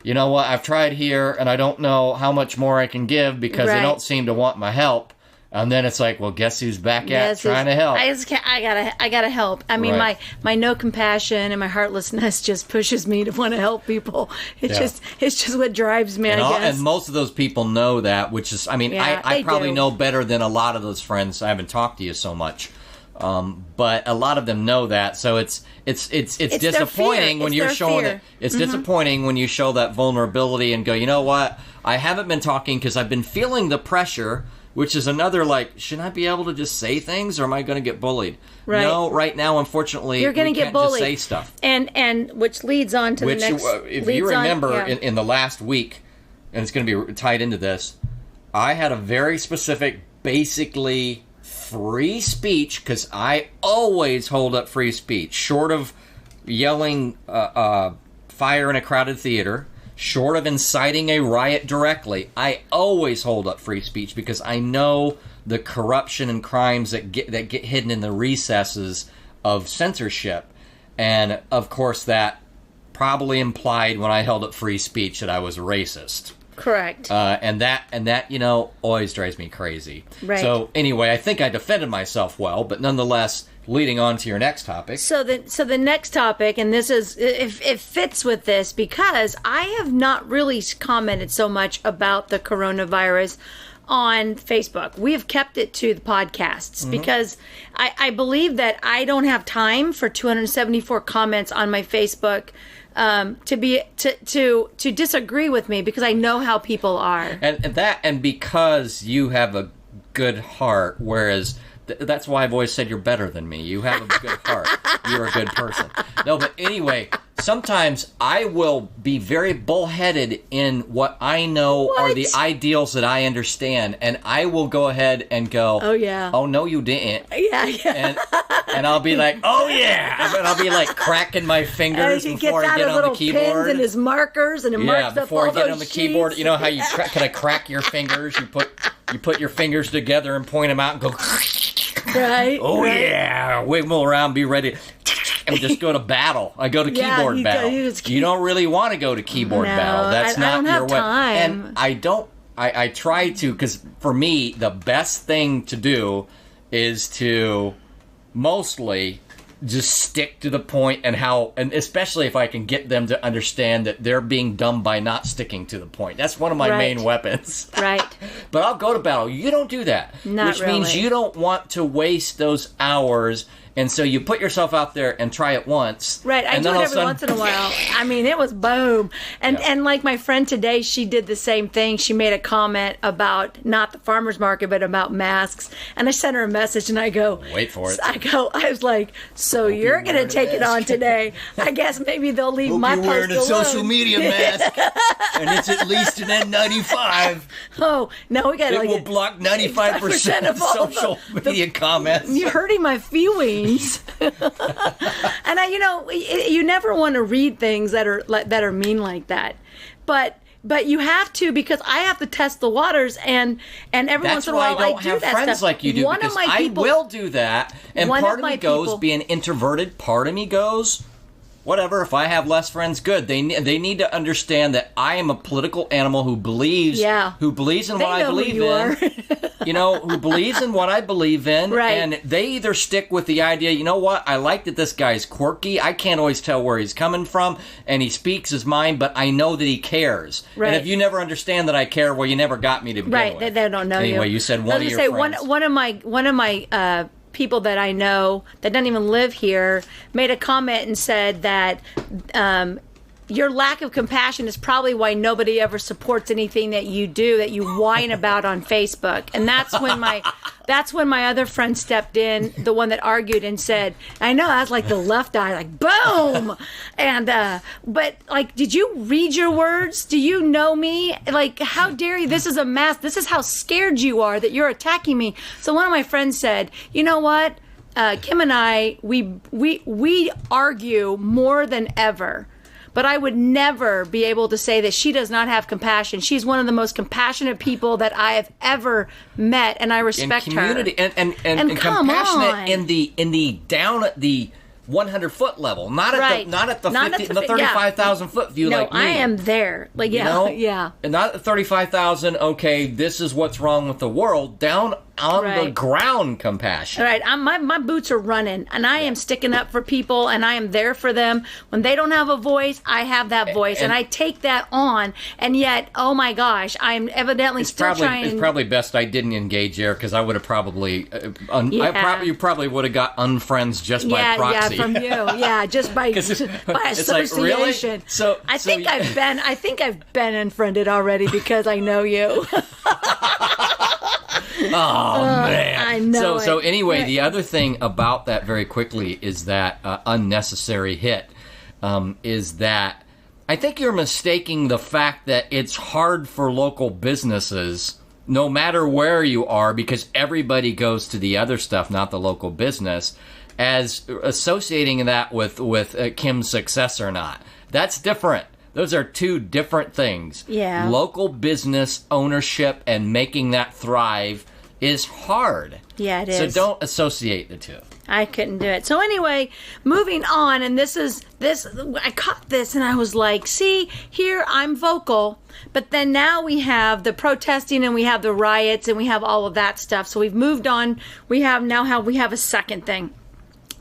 you know what, I've tried here and I don't know how much more I can give because they don't seem to want my help. And then it's like, well, guess who's back at trying to help? I gotta help. I mean, my no compassion and my heartlessness just pushes me to want to help people. It's just what drives me. I guess. And most of those people know that, which is, I mean, I probably know better than a lot of those friends. I haven't talked to you so much, but a lot of them know that. So it's disappointing when you're showing it. It's disappointing when you show that vulnerability and go, you know what? I haven't been talking because I've been feeling the pressure. Which is another, like, should I be able to just say things, or am I going to get bullied? Right. No, right now, unfortunately, you're going to get bullied. Just say stuff. And which leads on to the next. If you remember, in the last week, and it's going to be tied into this, I had a very specific, basically free speech, because I always hold up free speech, short of yelling fire in a crowded theater. Short of inciting a riot directly, I always hold up free speech because I know the corruption and crimes that get hidden in the recesses of censorship. And, of course, that probably implied when I held up free speech that I was racist. Correct. And that, you know, always drives me crazy. Right. So, anyway, I think I defended myself well, but nonetheless, leading on to your next topic. So the next topic, and this is, it fits with this because I have not really commented so much about the coronavirus on Facebook. We have kept it to the podcasts because I believe that I don't have time for 274 comments on my Facebook to disagree with me because I know how people are. And because you have a good heart, whereas that's why I've always said you're better than me. You have a good heart. You're a good person. No, but anyway, sometimes I will be very bullheaded in what I know are the ideals that I understand, and I will go ahead and go, oh, yeah. Oh, no, you didn't. Yeah. And I'll be like, oh, yeah. And I'll be like cracking my fingers before I get on the keyboard. He gets out his little pens and his markers, and marks up all those before I get on the sheets. keyboard. You know how can I crack your fingers? You put your fingers together and point them out and go... Right. Oh, right. Yeah. Wiggle around, be ready. And just go to battle. I go to keyboard battle. You don't really want to go to keyboard battle. That's not your way. And I don't. I try to, because for me, the best thing to do is to mostly just stick to the point and especially if I can get them to understand that they're being dumb by not sticking to the point. That's one of my main weapons. Right. But I'll go to battle. You don't do that. Which means you don't want to waste those hours, and so you put yourself out there and try it once. Right. I do it every once in a while. I mean, it was boom. And like my friend today, she did the same thing. She made a comment about not the farmer's market, but about masks. And I sent her a message, and I go, wait for it. I was like, so you're going to take it on today. I guess maybe they'll leave my post alone. You're wearing a social media mask, and it's at least an N95. Oh, no, we got it will block 95% of social media comments. You're hurting my feelings. And you never want to read things that are mean like that, but you have to, because I have to test the waters, and every once in a while I do that stuff. That's why I don't have friends like you do, because I will do that, and part of me goes, being introverted, part of me goes, whatever, if I have less friends, good. They need to understand that I am a political animal who believes in what I believe in. Who believes in what I believe in. Right. And they either stick with the idea, you know what, I like that this guy's quirky. I can't always tell where he's coming from, and he speaks his mind, but I know that he cares. Right. And if you never understand that I care, well, you never got me to begin with. Right, they don't know you. Anyway, you said one of your friends. One of my people that I know that don't even live here made a comment and said that your lack of compassion is probably why nobody ever supports anything that you do, that you whine about on Facebook. And that's when my that's when my other friend stepped in, the one that argued and said, I know, that's like the left eye, like, boom. And, but like, did you read your words? Do you know me? Like, how dare you? This is a mask. This is how scared you are that you're attacking me. So one of my friends said, you know what? Kim and I, we argue more than ever. But I would never be able to say that she does not have compassion. She's one of the most compassionate people that I have ever met, and I respect her. And come compassionate on. in the down at the 100-foot level, not at the 35,000 foot view. No, like me. I am there. Like, yeah, you know? yeah. And not at 35,000. Okay, this is what's wrong with the world. Down on the ground, compassion. All right, my boots are running, and I am sticking up for people, and I am there for them. When they don't have a voice, I have that voice, and I take that on. And yet, oh my gosh, I'm evidently trying. It's probably best I didn't engage there, because I would have probably, you probably would have got unfriends just by proxy. Yeah, from you, just by association. Like, really? So I think I've been unfriended already because I know you. Oh man! I know. So anyway, the other thing about that very quickly is that unnecessary hit is that I think you're mistaking the fact that it's hard for local businesses, no matter where you are, because everybody goes to the other stuff, not the local business, as associating that with Kim's success or not. That's different. Those are two different things. Yeah. Local business ownership and making that thrive is hard. Yeah, it is. So don't associate the two. I couldn't do it. So anyway, moving on, and this I caught this and I was like, see, here I'm vocal, but then now we have the protesting and we have the riots and we have all of that stuff. So we've moved on. We have a second thing.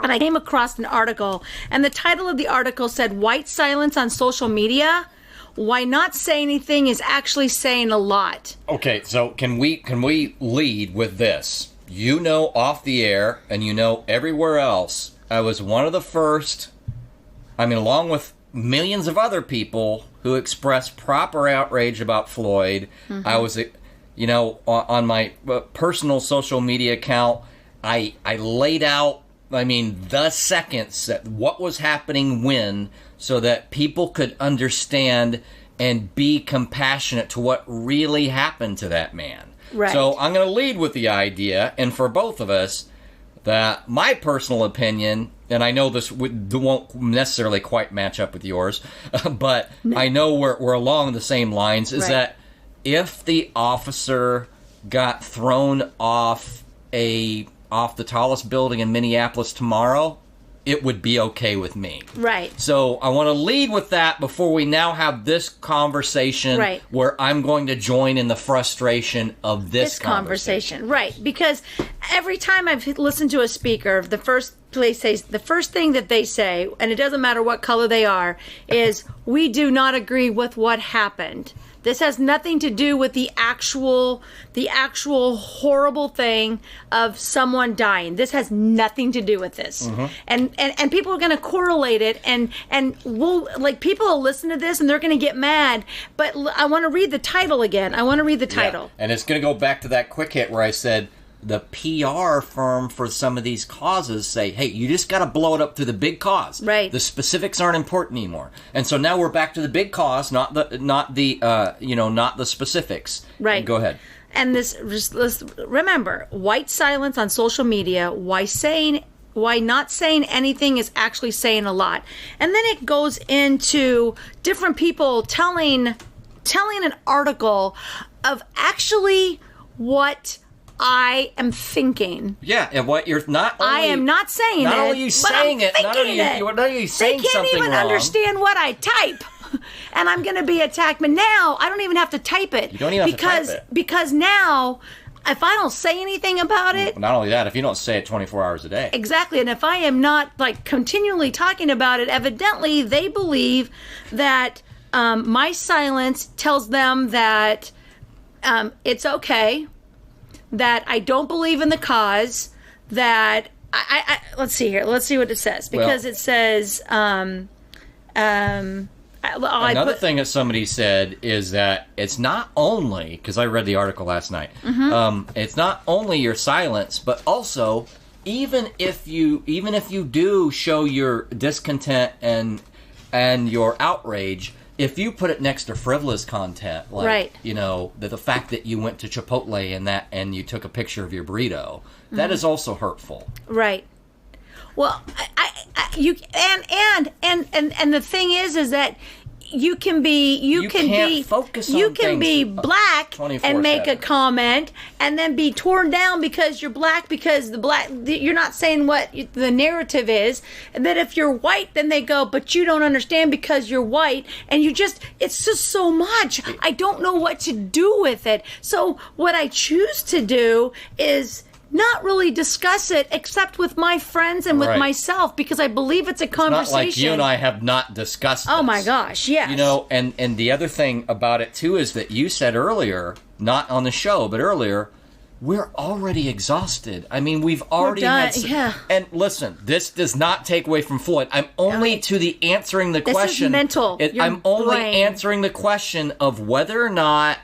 And I came across an article, and the title of the article said, White Silence on Social Media. Why not say anything is actually saying a lot. Okay, so can we lead with this? You know, off the air, and you know everywhere else, I was one of the first, along with millions of other people who expressed proper outrage about Floyd. Mm-hmm. I was, on my personal social media account, I laid out the seconds that what was happening when, so that people could understand and be compassionate to what really happened to that man. Right. So I'm going to lead with the idea, and for both of us, that my personal opinion, and I know this won't necessarily quite match up with yours, but no. I know we're along the same lines, is that if the officer got thrown off the tallest building in Minneapolis tomorrow, it would be okay with me. Right. So I want to lead with that before we now have this conversation where I'm going to join in the frustration of this conversation. Right. Because every time I've listened to a speaker, the first thing that they say, and it doesn't matter what color they are, is we do not agree with what happened. This has nothing to do with the actual horrible thing of someone dying. This has nothing to do with this. Mm-hmm. And people are going to correlate it, and people will listen to this and they're going to get mad. But I want to read the title again. Yeah. And it's going to go back to that quick hit where I said the PR firm for some of these causes say, hey, you just got to blow it up to the big cause. Right. The specifics aren't important anymore. And so now we're back to the big cause, not the specifics. Right. And go ahead. And let's remember, white silence on social media, why not saying anything is actually saying a lot. And then it goes into different people telling an article of actually what I am thinking. Yeah, and what you're not only... I am not saying not it, only you saying it, not only you saying something wrong. They can't even understand what I type. And I'm going to be attacked. But now, I don't even have to type it. You don't even have to type it. Because now, if I don't say anything about it... Not only that, if you don't say it 24 hours a day. Exactly. And if I am not, continually talking about it, evidently they believe that my silence tells them that it's okay, that I don't believe in the cause, that let's see here. Let's see what it says. Because it says, Another thing that somebody said is that it's not only, because I read the article last night, it's not only your silence, but also even if you do show your discontent and your outrage, if you put it next to frivolous content, like the fact that you went to Chipotle and you took a picture of your burrito, that is also hurtful. Right. Well, you and the thing is that you can be black and make a comment and then be torn down because you're black, because you're not saying what the narrative is, and that if you're white then they go, but you don't understand because you're white, and it's just so much. I don't know what to do with it. So what I choose to do is not really discuss it except with my friends and with myself, because I believe it's a conversation. It's not like you and I have not discussed this. Oh my gosh, yes. And the other thing about it too is that you said earlier, not on the show, but earlier, we're already exhausted. I mean, we've already had... And listen, this does not take away from Floyd. I'm only answering the question. This is mental. I'm only answering the question of whether or not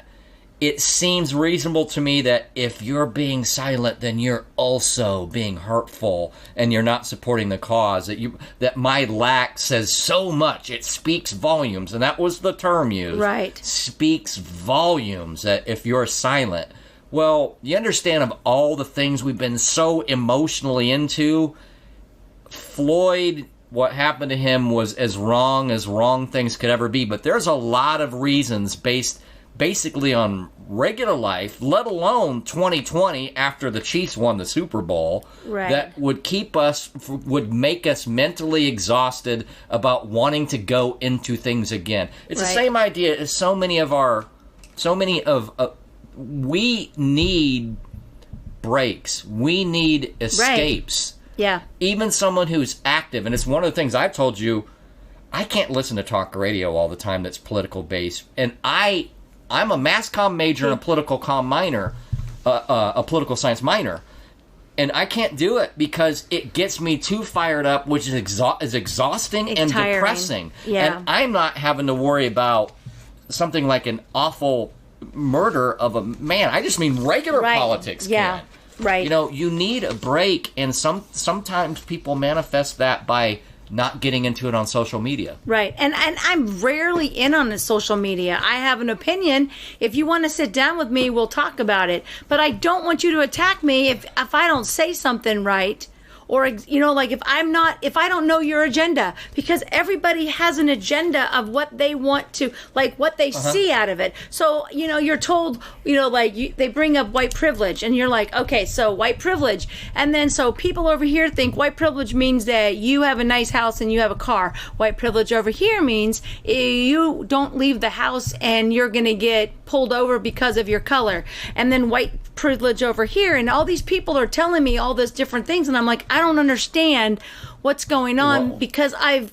it seems reasonable to me that if you're being silent, then you're also being hurtful and you're not supporting the cause. That my lack says so much. It speaks volumes. And that was the term used. Right. Speaks volumes that if you're silent. Well, you understand, of all the things we've been so emotionally into, Floyd, what happened to him was as wrong things could ever be. But there's a lot of reasons basically on regular life, let alone 2020 after the Chiefs won the Super Bowl, that would make us mentally exhausted about wanting to go into things again. It's the same idea as we need breaks. We need escapes. Yeah. Even someone who's active, and it's one of the things I've told you, I can't listen to talk radio all the time that's political based, and I'm a mass comm major and a political science minor, and I can't do it because it gets me too fired up, which is exhausting and tiring. Depressing. Yeah. And I'm not having to worry about something like an awful murder of a man. I just mean regular politics. Yeah. Right. You need a break, and sometimes people manifest that by not getting into it on social media. Right. And I'm rarely in on the social media. I have an opinion. If you want to sit down with me, we'll talk about it. But I don't want you to attack me if I don't say something right. Or, like if I don't know your agenda, because everybody has an agenda of what they want to, like what they see out of it. So, you're told, they bring up white privilege, and you're like, okay, so white privilege. And then so people over here think white privilege means that you have a nice house and you have a car. White privilege over here means you don't leave the house and you're going to get pulled over because of your color. And then white privilege over here, and all these people are telling me all those different things, and I'm like, I don't understand what's going on. Because I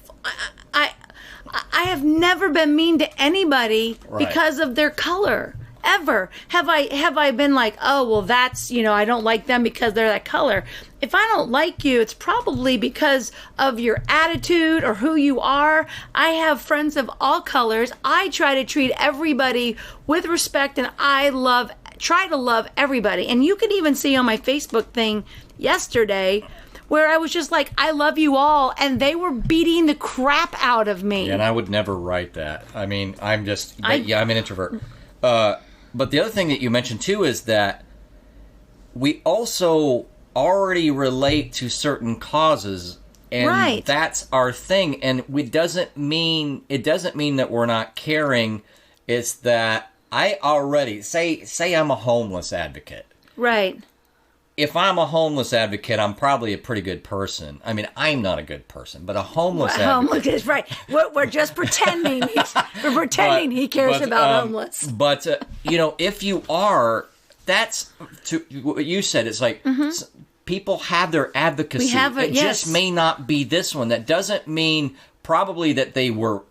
have never been mean to anybody because of their color. Ever have I been like, oh well, that's I don't like them because they're that color. If I don't like you, it's probably because of your attitude or who you are. I have friends of all colors. I try to treat everybody with respect, and I try to love everybody. And you could even see on my Facebook thing yesterday where I was just like, I love you all, and they were beating the crap out of me. Yeah, and I would never write that. I mean, I'm an introvert. But the other thing that you mentioned too is that we also already relate to certain causes, and that's our thing. And it doesn't mean that we're not caring. It's that I already say I'm a homeless advocate. Right. If I'm a homeless advocate, I'm probably a pretty good person. I mean, I'm not a good person, but a homeless advocate. Right. We're just pretending. We're pretending he cares about homeless. But, if you are, that's to what you said. It's like people have their advocacy. It just may not be this one. That doesn't mean probably that they were.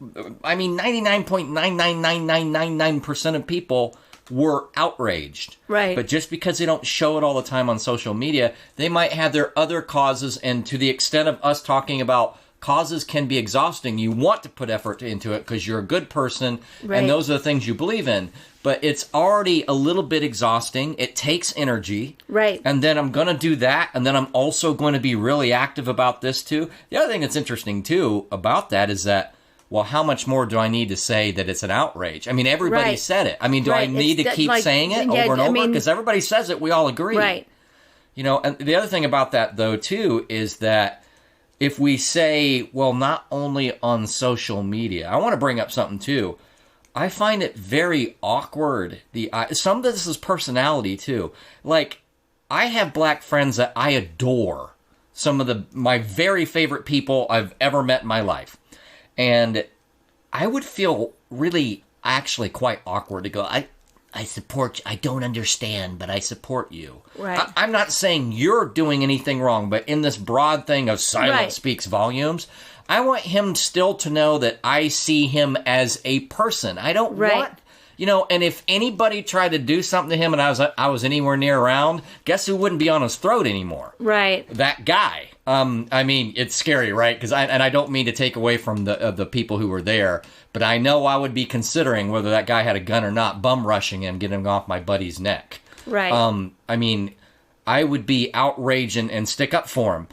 I mean, 99.99999% of people were outraged. Right. But just because they don't show it all the time on social media, they might have their other causes, and to the extent of us talking about causes can be exhausting. You want to put effort into it because you're a good person, Right. and those are the things you believe in. But it's already a little bit exhausting. It takes energy. Right. And then I'm going to do that, and then I'm also going to be really active about this too. The other thing that's interesting too about that is that, well, how much more do I need to say that it's an outrage? I mean, everybody Right. said it. I mean, do I Right. need It's to keep like- saying it yeah, over and I over? mean- Because everybody says it, we all agree. Right. You know, and the other thing about that, though, too, is that if we say, well, not only on social media, I want to bring up something, too. I find it very awkward. Some of this is personality, too. Like, I have black friends that I adore. Some of my very favorite people I've ever met in my life. And I would feel really, actually quite awkward to go, I support you. I don't understand, but I support you. Right. I'm not saying you're doing anything wrong, but in this broad thing of silence Right. speaks volumes, I want him still to know that I see him as a person. I don't Right. want, and if anybody tried to do something to him and I was anywhere near around, guess who wouldn't be on his throat anymore? Right. That guy. I mean, it's scary, right? Because I don't mean to take away from the people who were there, but I know I would be considering whether that guy had a gun or not, bum rushing him, getting him off my buddy's neck. Right. I mean, I would be outraged and stick up for him.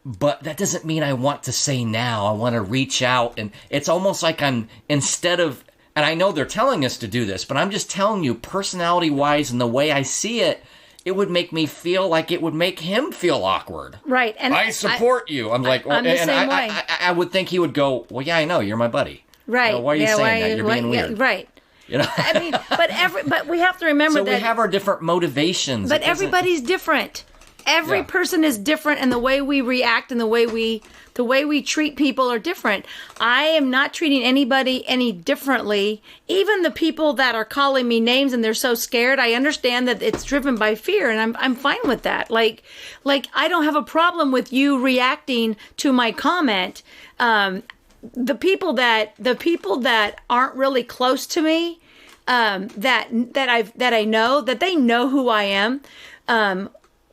But that doesn't mean I want to say now. I want to reach out, and it's almost like instead of, and I know they're telling us to do this, but I'm just telling you, personality-wise and the way I see it, it would make me feel like it would make him feel awkward. Right. And I support you. I'm like, I'm the and same way. I would think he would go, well, yeah, I know, you're my buddy. Right. Why are you saying that? You're why- being weird. Yeah, right. You know? I mean, but we have to remember So that. we have our different motivations. But It doesn't- everybody's different. Every Yeah. person is different, and the way we react and the way we treat people are different. I am not treating anybody any differently. Even the people that are calling me names and they're so scared, I understand that it's driven by fear, and I'm fine with that. Like I don't have a problem with you reacting to my comment. The people that aren't really close to me, that I know that they know who I am.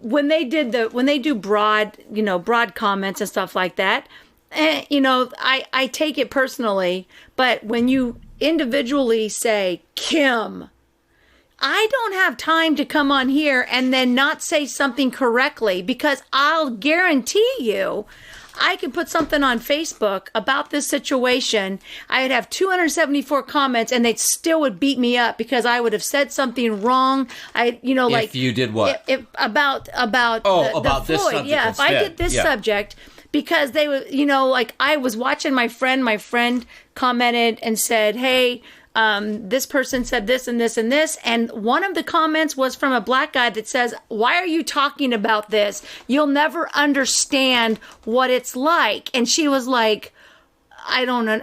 When they do broad comments and stuff like that, I take it personally. But when you individually say, Kim, I don't have time to come on here and then not say something correctly, because I'll guarantee you, I could put something on Facebook about this situation. I'd have 274 comments, and they still would beat me up because I would have said something wrong. If you did what? About about this Floyd. subject Yeah, if I instead. did this Yeah. subject, because they were, I was watching my friend commented and said, hey, this person said this and this and this, and one of the comments was from a black guy that says, why are you talking about this? You'll never understand what it's like. And she was like, I don't know.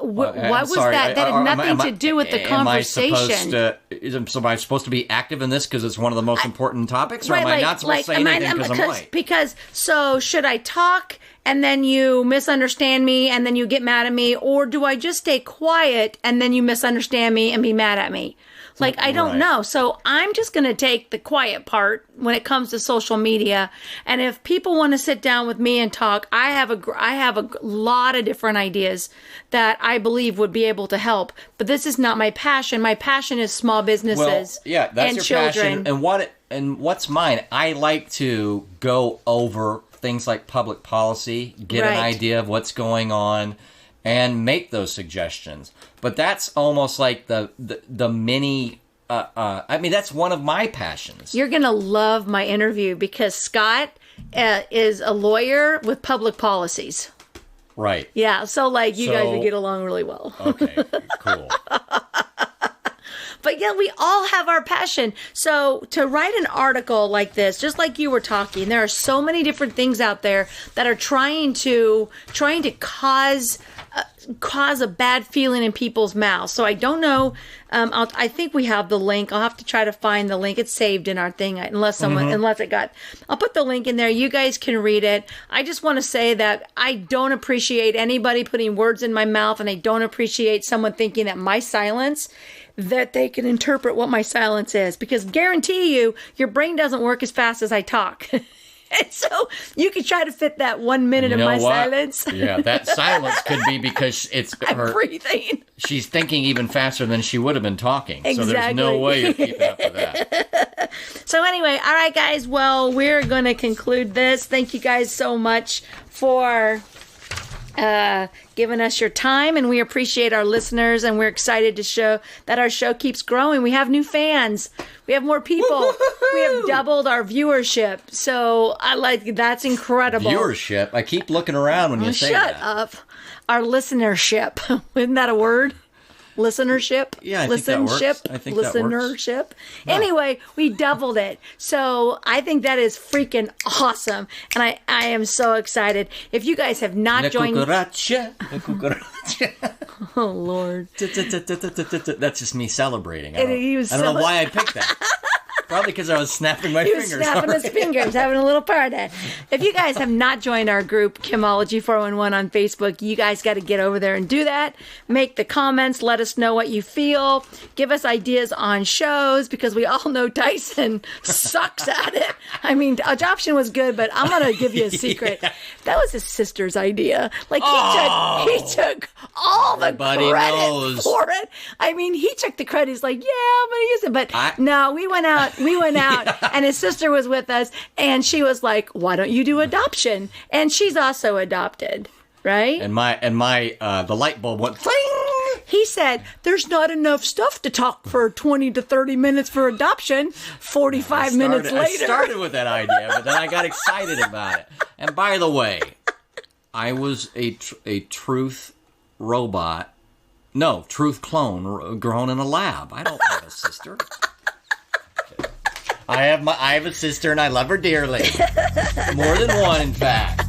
What was sorry, that? That had nothing to do with the conversation. Am I supposed to be active in this because it's one of the most important topics, or am I not supposed to say anything because I'm white? Because, so should I talk and then you misunderstand me and then you get mad at me, or do I just stay quiet and then you misunderstand me and be mad at me? Like, I don't Right. know. So I'm just going to take the quiet part when it comes to social media. And if people want to sit down with me and talk, I have a lot of different ideas that I believe would be able to help. But this is not my passion. My passion is small businesses That's and your children. passion. And what's mine? I like to go over things like public policy, get an Right. idea of what's going on, and make those suggestions. But that's almost like the mini. I mean, that's one of my passions. You're going to love my interview because Scott is a lawyer with public policies. Right. Yeah, so like you guys So- would get along really well. Okay. Cool. But yeah, we all have our passion. So to write an article like this, just like you were talking, there are so many different things out there that are trying to cause a bad feeling in people's mouths. So I don't know. I think we have the link. I'll have to try to find the link. It's saved in our thing, unless it got. I'll put the link in there. You guys can read it. I just want to say that I don't appreciate anybody putting words in my mouth, and I don't appreciate someone thinking that my silence, that they can interpret what my silence is, because guarantee you, your brain doesn't work as fast as I talk. And so you could try to fit that 1 minute of my silence. Yeah, that silence could be because it's I'm breathing. She's thinking even faster than she would have been talking. Exactly. So there's no way you're keeping up with that. So anyway, all right, guys. Well, we're going to conclude this. Thank you guys so much for giving us your time, and we appreciate our listeners, and we're excited to show that our show keeps growing. We have new fans. We have more people. Woo-hoo-hoo-hoo! We have doubled our viewership. So that's incredible. Viewership? I keep looking around when you say that. Shut up. Our listenership. Isn't that a word? Listenership? Yeah, I think that works. I think that works. Listenership. Yeah. Anyway, we doubled it. So I think that is freaking awesome. And I am so excited. If you guys have not joined... Oh, Lord. That's just me celebrating. I don't know why I picked that. Probably because I was snapping my fingers. He was snapping his fingers, having a little party. If you guys have not joined our group, Chemology 411 on Facebook, you guys got to get over there and do that. Make the comments. Let us know what you feel. Give us ideas on shows, because we all know Tyson sucks at it. I mean, adoption was good, but I'm going to give you a secret. Yeah. That was his sister's idea. Like, he took all the credit for it. I mean, he took the credit. He's like, yeah, I'm going to use it. But no, we went out, and his sister was with us, and she was like, why don't you do adoption? And she's also adopted, right? And the light bulb went cling. He said, there's not enough stuff to talk for 20 to 30 minutes for adoption. 45 minutes later. I started with that idea, but then I got excited about it. And by the way, I was a truth robot. No, truth clone grown in a lab. I don't have a sister. I have a sister, and I love her dearly. More than one, in fact.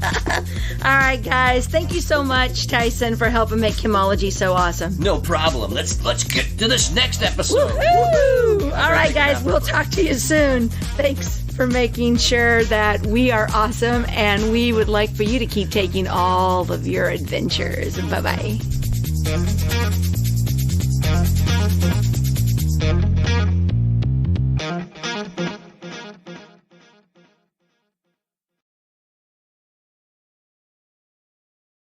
All right, guys. Thank you so much, Tyson, for helping make Chemology so awesome. No problem. Let's get to this next episode. Woo-hoo! All right, guys. We'll talk to you soon. Thanks for making sure that we are awesome, and we would like for you to keep taking all of your adventures. Bye-bye.